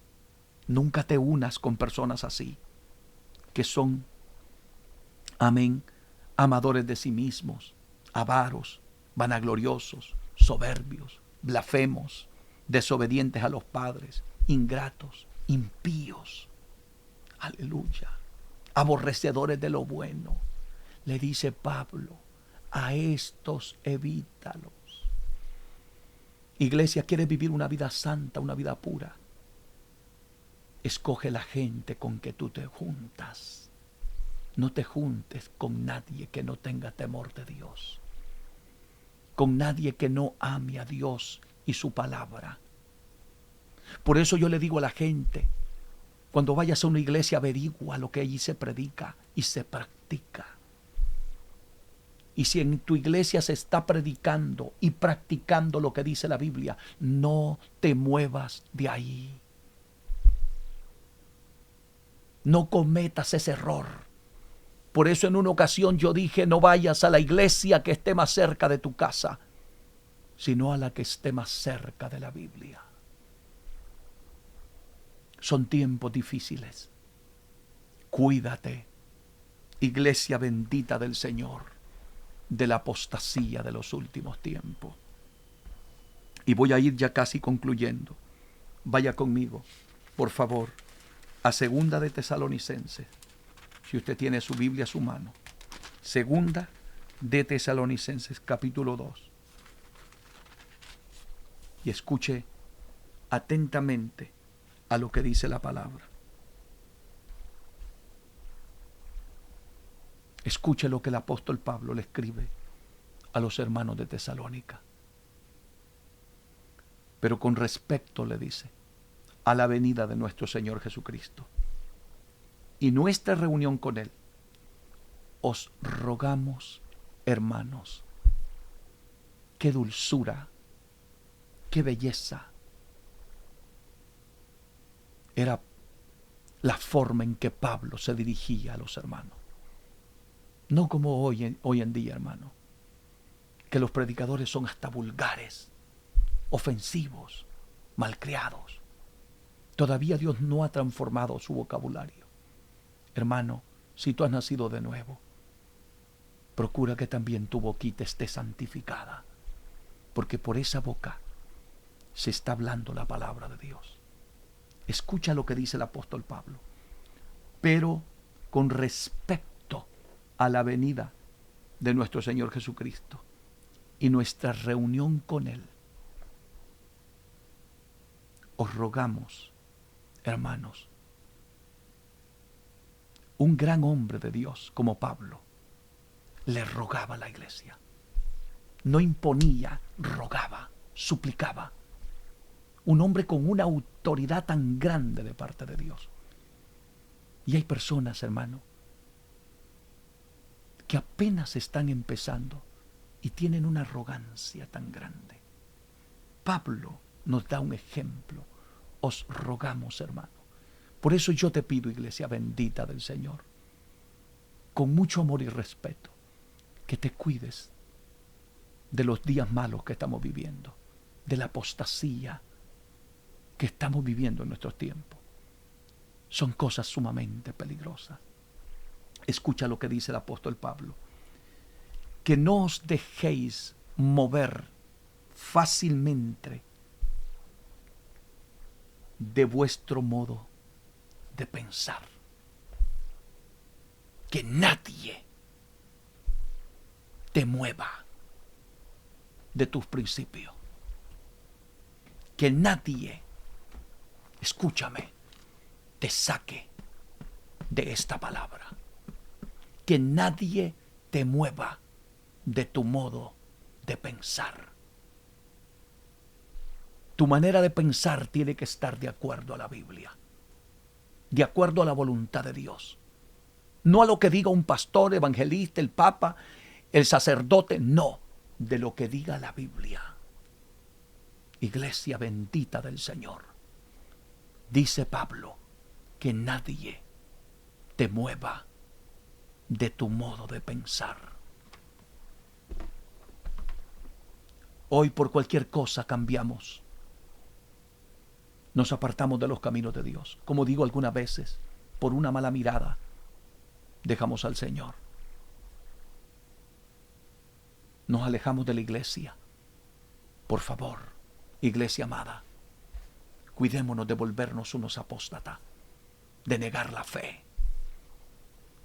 Speaker 1: Nunca te unas con personas así, que son, amén, amadores de sí mismos, avaros, vanagloriosos, soberbios, blasfemos, desobedientes a los padres, ingratos, impíos. Aleluya. Aborrecedores de lo bueno. Le dice Pablo, a estos evítalos. Iglesia, ¿quieres vivir una vida santa, una vida pura? Escoge la gente con que tú te juntas. No te juntes con nadie que no tenga temor de Dios. Con nadie que no ame a Dios y su palabra. Por eso yo le digo a la gente, cuando vayas a una iglesia, averigua lo que allí se predica y se practica. Y si en tu iglesia se está predicando y practicando lo que dice la Biblia, no te muevas de ahí. No cometas ese error. Por eso en una ocasión yo dije, no vayas a la iglesia que esté más cerca de tu casa, sino a la que esté más cerca de la Biblia. Son tiempos difíciles. Cuídate, iglesia bendita del Señor, de la apostasía de los últimos tiempos. Y voy a ir ya casi concluyendo. Vaya conmigo, por favor, a Segunda de Tesalonicenses. Si usted tiene su Biblia a su mano. Segunda de Tesalonicenses, capítulo 2. Y escuche atentamente a lo que dice la palabra. Escuche lo que el apóstol Pablo le escribe a los hermanos de Tesalónica. Pero con respecto, le dice, a la venida de nuestro Señor Jesucristo y nuestra reunión con Él, os rogamos, hermanos, qué dulzura, qué belleza era la forma en que Pablo se dirigía a los hermanos. No como hoy en día, hermano, que los predicadores son hasta vulgares, ofensivos, malcriados. Todavía Dios no ha transformado su vocabulario. Hermano, si tú has nacido de nuevo, procura que también tu boquita esté santificada, porque por esa boca se está hablando la palabra de Dios. Escucha lo que dice el apóstol Pablo. Pero con respecto a la venida de nuestro Señor Jesucristo y nuestra reunión con Él, os rogamos, hermanos, un gran hombre de Dios como Pablo le rogaba a la iglesia. No imponía, rogaba, suplicaba. Un hombre con una autoridad tan grande de parte de Dios. Y hay personas, hermano, que apenas están empezando y tienen una arrogancia tan grande. Pablo nos da un ejemplo. Os rogamos, hermano. Por eso yo te pido, iglesia bendita del Señor, con mucho amor y respeto, que te cuides de los días malos que estamos viviendo, de la apostasía que estamos viviendo en nuestros tiempos. Son cosas sumamente peligrosas. Escucha lo que dice el apóstol Pablo. Que no os dejéis mover fácilmente de vuestro modo de pensar. Que nadie te mueva de tus principios. Que nadie, escúchame, te saque de esta palabra. Que nadie te mueva de tu modo de pensar. Tu manera de pensar tiene que estar de acuerdo a la Biblia, de acuerdo a la voluntad de Dios. No a lo que diga un pastor, evangelista, el papa, el sacerdote, no, de lo que diga la Biblia. Iglesia bendita del Señor. Dice Pablo, que nadie te mueva de tu modo de pensar. Hoy por cualquier cosa cambiamos. Nos apartamos de los caminos de Dios. Como digo algunas veces, por una mala mirada, dejamos al Señor. Nos alejamos de la iglesia. Por favor, iglesia amada, cuidémonos de volvernos unos apóstatas, de negar la fe.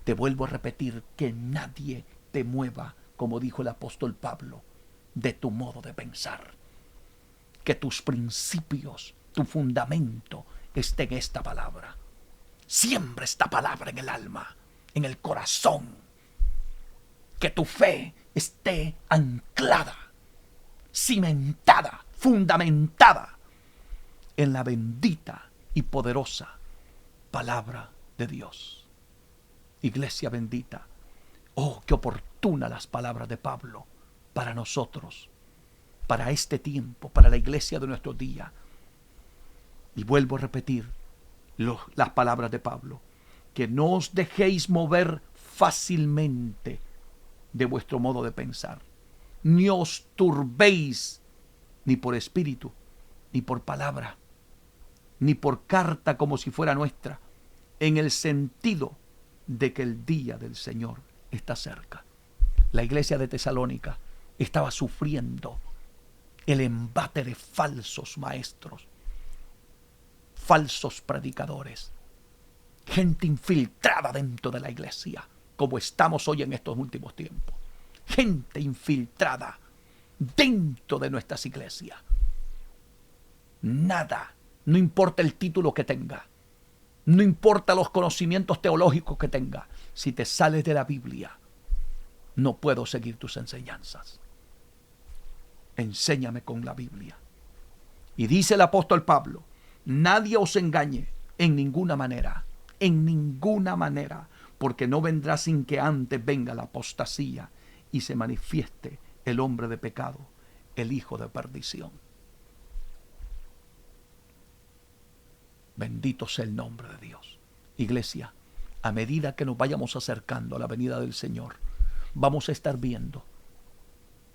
Speaker 1: Te vuelvo a repetir, que nadie te mueva, como dijo el apóstol Pablo, de tu modo de pensar. Que tus principios, tu fundamento esté en esta palabra. Siembra esta palabra en el alma, en el corazón. Que tu fe esté anclada, cimentada, fundamentada en la bendita y poderosa palabra de Dios. Iglesia bendita, oh, qué oportuna las palabras de Pablo para nosotros, para este tiempo, para la iglesia de nuestros días. Y vuelvo a repetir las palabras de Pablo, que no os dejéis mover fácilmente de vuestro modo de pensar, ni os turbéis ni por espíritu, ni por palabra, ni por carta como si fuera nuestra, en el sentido de que el día del Señor está cerca. La iglesia de Tesalónica estaba sufriendo el embate de falsos maestros, falsos predicadores, gente infiltrada dentro de la iglesia, como estamos hoy en estos últimos tiempos. Gente infiltrada dentro de nuestras iglesias. Nada, no importa el título que tenga, no importa los conocimientos teológicos que tenga, si te sales de la Biblia, no puedo seguir tus enseñanzas. Enséñame con la Biblia. Y dice el apóstol Pablo, nadie os engañe en ninguna manera, porque no vendrá sin que antes venga la apostasía y se manifieste el hombre de pecado, el hijo de perdición. Bendito sea el nombre de Dios. Iglesia, a medida que nos vayamos acercando a la venida del Señor, vamos a estar viendo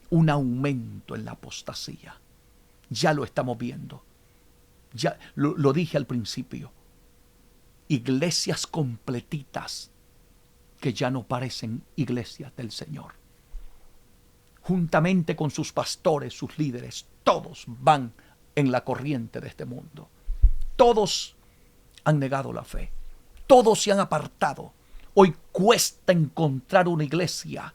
Speaker 1: un aumento en la apostasía. Ya lo estamos viendo. Ya lo dije al principio. Iglesias completitas que ya no parecen iglesias del Señor. Juntamente con sus pastores, sus líderes, todos van en la corriente de este mundo. Todos han negado la fe. Todos se han apartado. Hoy cuesta encontrar una iglesia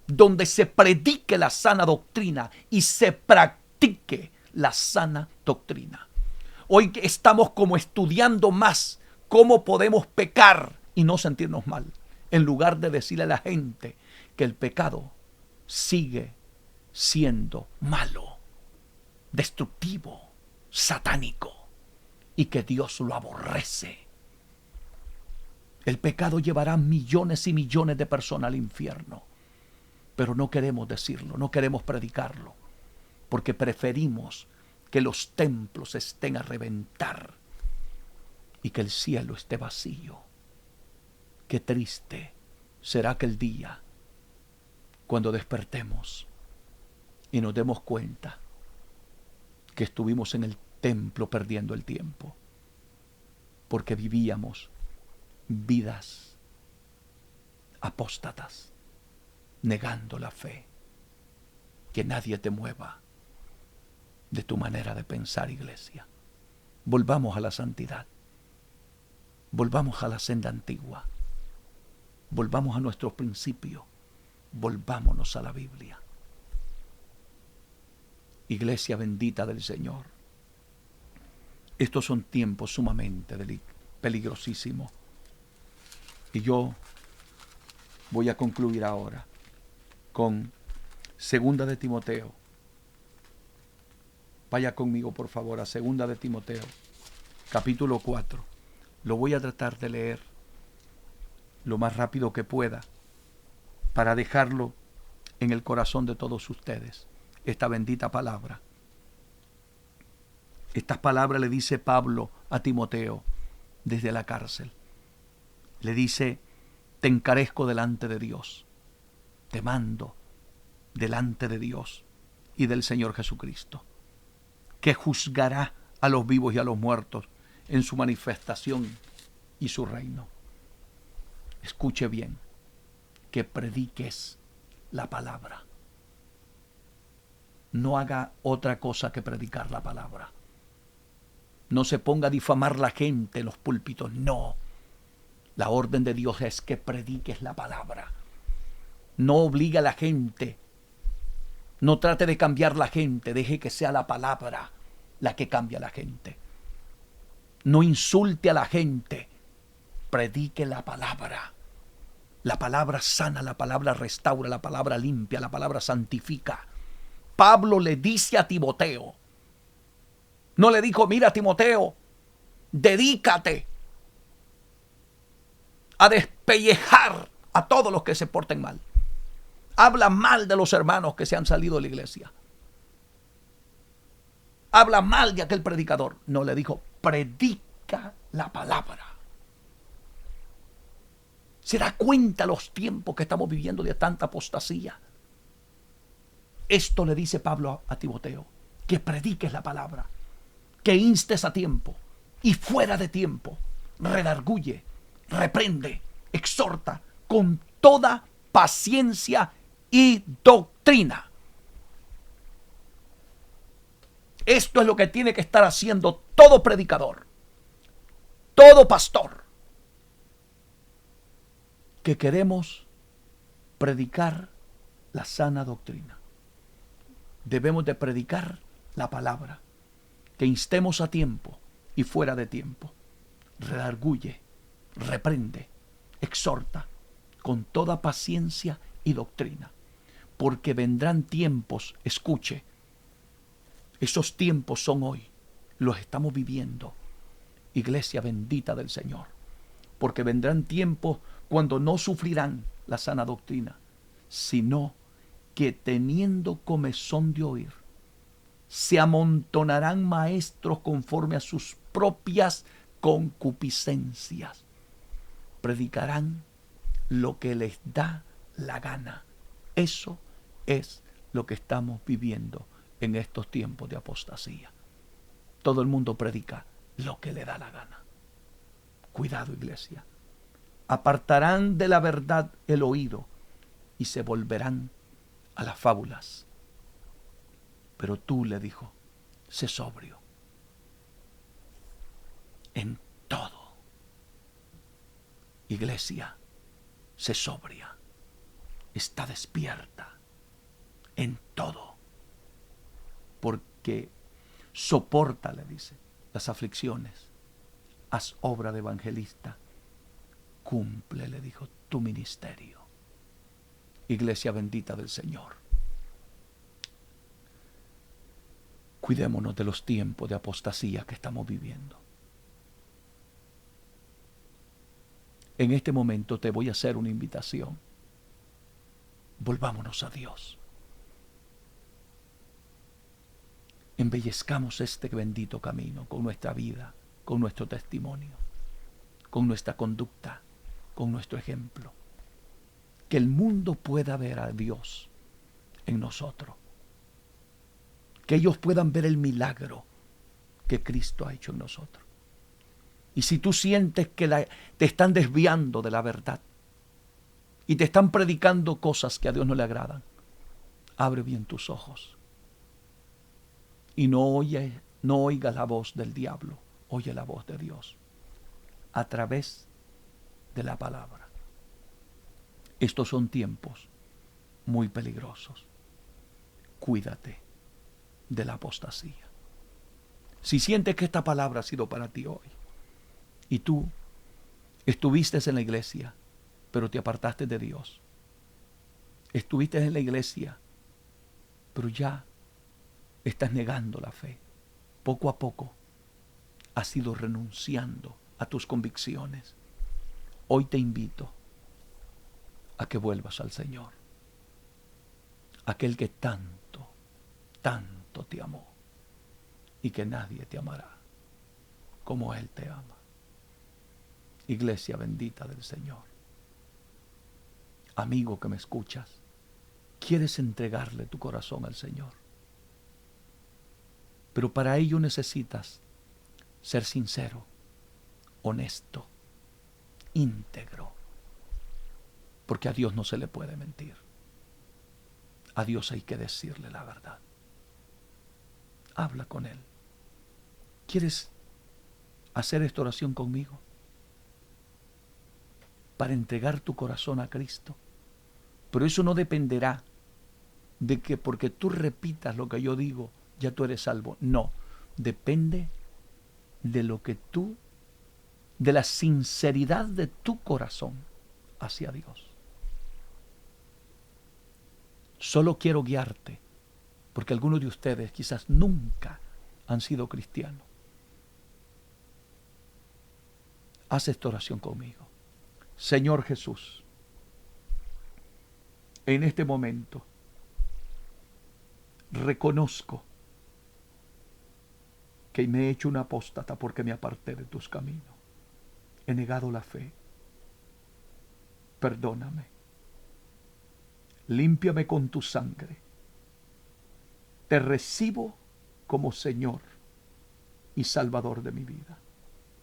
Speaker 1: donde se predique la sana doctrina y se practique la sana doctrina. Hoy estamos como estudiando más cómo podemos pecar y no sentirnos mal, en lugar de decirle a la gente que el pecado sigue siendo malo, destructivo, satánico, y que Dios lo aborrece. El pecado llevará millones y millones de personas al infierno. Pero no queremos decirlo, no queremos predicarlo, porque preferimos que los templos estén a reventar y que el cielo esté vacío. Qué triste será aquel día cuando despertemos y nos demos cuenta que estuvimos en el templo perdiendo el tiempo, porque vivíamos vidas apóstatas, negando la fe. Que nadie te mueva de tu manera de pensar, iglesia. Volvamos a la santidad. Volvamos a la senda antigua. Volvamos a nuestros principios. Volvámonos a la Biblia. Iglesia bendita del Señor. Estos son tiempos sumamente peligrosísimos. Y yo voy a concluir ahora con Segunda de Timoteo. Vaya conmigo, por favor, a Segunda de Timoteo, capítulo 4. Lo voy a tratar de leer lo más rápido que pueda para dejarlo en el corazón de todos ustedes, esta bendita palabra. Estas palabras le dice Pablo a Timoteo desde la cárcel. Le dice: te encarezco delante de Dios, te mando delante de Dios y del Señor Jesucristo, que juzgará a los vivos y a los muertos en su manifestación y su reino. Escuche bien, que prediques la palabra. No haga otra cosa que predicar la palabra. No se ponga a difamar la gente en los púlpitos, no. La orden de Dios es que prediques la palabra. No obligue a la gente. No trate de cambiar la gente. Deje que sea la palabra la que cambie a la gente. No insulte a la gente. Predique la palabra. La palabra sana, la palabra restaura, la palabra limpia, la palabra santifica. Pablo le dice a Timoteo. No le dijo: mira, Timoteo, dedícate a despellejar a todos los que se porten mal. Habla mal de los hermanos que se han salido de la iglesia. Habla mal de aquel predicador. No, le dijo: predica la palabra. ¿Se da cuenta los tiempos que estamos viviendo de tanta apostasía? Esto le dice Pablo a Timoteo: que prediques la palabra, que instes a tiempo y fuera de tiempo, redarguye, reprende, exhorta con toda paciencia y doctrina. Esto es lo que tiene que estar haciendo todo predicador, todo pastor, que queremos predicar la sana doctrina. Debemos de predicar la palabra, que instemos a tiempo y fuera de tiempo, redarguye, reprende, exhorta con toda paciencia y doctrina, porque vendrán tiempos, escuche, esos tiempos son hoy, los estamos viviendo, iglesia bendita del Señor, porque vendrán tiempos cuando no sufrirán la sana doctrina, sino que teniendo comezón de oír, se amontonarán maestros conforme a sus propias concupiscencias. Predicarán lo que les da la gana. Eso es lo que estamos viviendo en estos tiempos de apostasía. Todo el mundo predica lo que le da la gana. Cuidado, iglesia. Apartarán de la verdad el oído y se volverán a las fábulas. Pero tú, le dijo, sé sobrio en todo. Iglesia, sé sobria, está despierta en todo, porque soporta, le dice, las aflicciones, haz obra de evangelista, cumple, le dijo, tu ministerio. Iglesia bendita del Señor, cuidémonos de los tiempos de apostasía que estamos viviendo. en este momento te voy a hacer una invitación. Volvámonos a Dios. Embellezcamos este bendito camino con nuestra vida, con nuestro testimonio, con nuestra conducta, con nuestro ejemplo. Que el mundo pueda ver a Dios en nosotros. Que ellos puedan ver el milagro que Cristo ha hecho en nosotros. Y si tú sientes que te están desviando de la verdad y te están predicando cosas que a Dios no le agradan, abre bien tus ojos y no oigas la voz del diablo, oye la voz de Dios a través de la palabra. Estos son tiempos muy peligrosos. Cuídate de la apostasía. Si sientes que esta palabra ha sido para ti hoy y tú estuviste en la iglesia, pero te apartaste de Dios, estuviste en la iglesia, pero ya estás negando la fe, poco a poco has ido renunciando a tus convicciones, hoy te invito a que vuelvas al Señor, aquel que tanto, tanto te amó y que nadie te amará como Él te ama. Iglesia bendita del Señor, amigo que me escuchas, ¿quieres entregarle tu corazón al Señor? Pero para ello necesitas ser sincero, honesto, íntegro, porque a Dios no se le puede mentir. A Dios hay que decirle la verdad. Habla con Él. ¿Quieres hacer esta oración conmigo? Para entregar tu corazón a Cristo. Pero eso no dependerá de que porque tú repitas lo que yo digo, ya tú eres salvo. No, depende de lo que tú, de la sinceridad de tu corazón hacia Dios. Solo quiero guiarte, porque algunos de ustedes quizás nunca han sido cristianos. Haz esta oración conmigo. Señor Jesús, en este momento reconozco que me he hecho un apóstata porque me aparté de tus caminos. He negado la fe. Perdóname. Límpiame con tu sangre. Te recibo como Señor y Salvador de mi vida.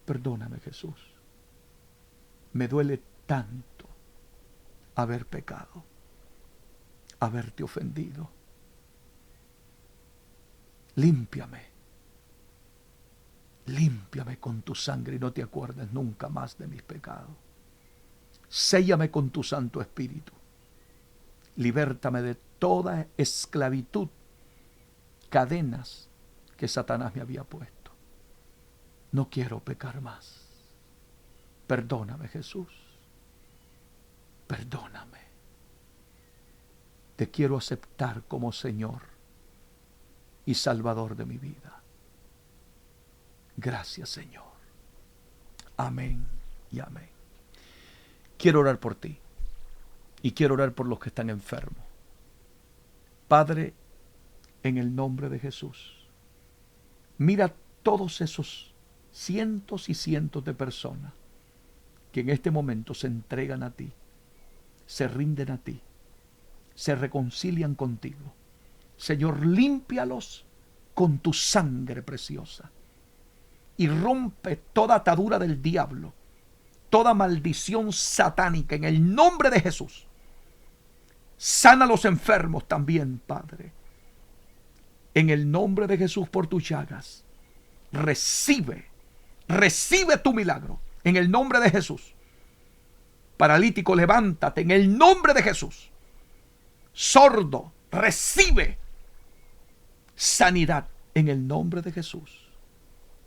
Speaker 1: Perdóname, Jesús. Me duele tanto haber pecado, haberte ofendido. Límpiame. Límpiame con tu sangre y no te acuerdes nunca más de mis pecados. Séllame con tu Santo Espíritu. Libértame de toda esclavitud, cadenas que Satanás me había puesto. No quiero pecar más. Perdóname, Jesús. Perdóname. Te quiero aceptar como Señor y Salvador de mi vida. Gracias, Señor. Amén y amén. Quiero orar por ti y quiero orar por los que están enfermos. Padre, en el nombre de Jesús, mira todos esos cientos y cientos de personas que en este momento se entregan a ti, se rinden a ti, se reconcilian contigo. Señor, límpialos con tu sangre preciosa y rompe toda atadura del diablo, toda maldición satánica en el nombre de Jesús. Sana a los enfermos también, Padre. En el nombre de Jesús, por tus llagas, recibe tu milagro. En el nombre de Jesús. Paralítico, levántate en el nombre de Jesús. Sordo, recibe sanidad en el nombre de Jesús.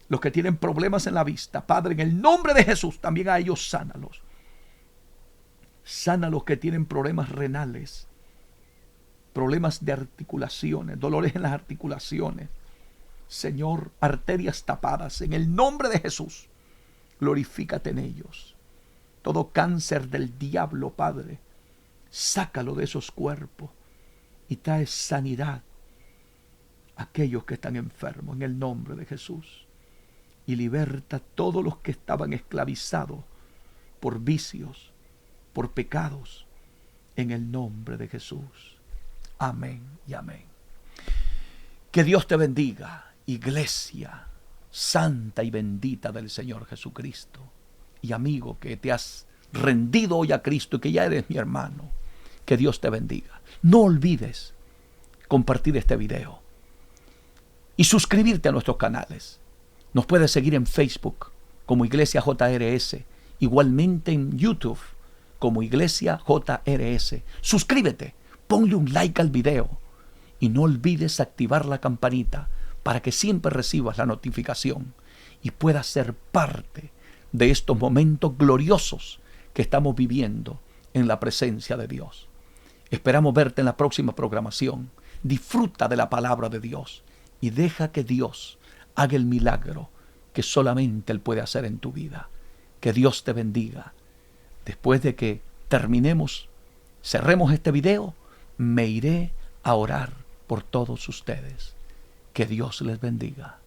Speaker 1: Los que tienen problemas en la vista, Padre, en el nombre de Jesús, también a ellos sánalos. Sana a los que tienen problemas renales, problemas de articulaciones, dolores en las articulaciones. Señor, arterias tapadas, en el nombre de Jesús, glorifícate en ellos. todo cáncer del diablo, Padre, sácalo de esos cuerpos y trae sanidad a aquellos que están enfermos en el nombre de Jesús. Y liberta a todos los que estaban esclavizados por vicios, por pecados, en el nombre de Jesús. Amén y amén. Que Dios te bendiga, iglesia santa y bendita del Señor Jesucristo. Y amigo que te has rendido hoy a Cristo y que ya eres mi hermano, que Dios te bendiga. No olvides compartir este video y suscribirte a nuestros canales. Nos puedes seguir en Facebook como Iglesia JRS, igualmente en YouTube como Iglesia JRS. Suscríbete, ponle un like al video y no olvides activar la campanita para que siempre recibas la notificación y puedas ser parte de estos momentos gloriosos que estamos viviendo en la presencia de Dios. Esperamos verte en la próxima programación. Disfruta de la palabra de Dios y deja que Dios haga el milagro que solamente Él puede hacer en tu vida. Que Dios te bendiga. Después de que cerremos este video, me iré a orar por todos ustedes. Que Dios les bendiga.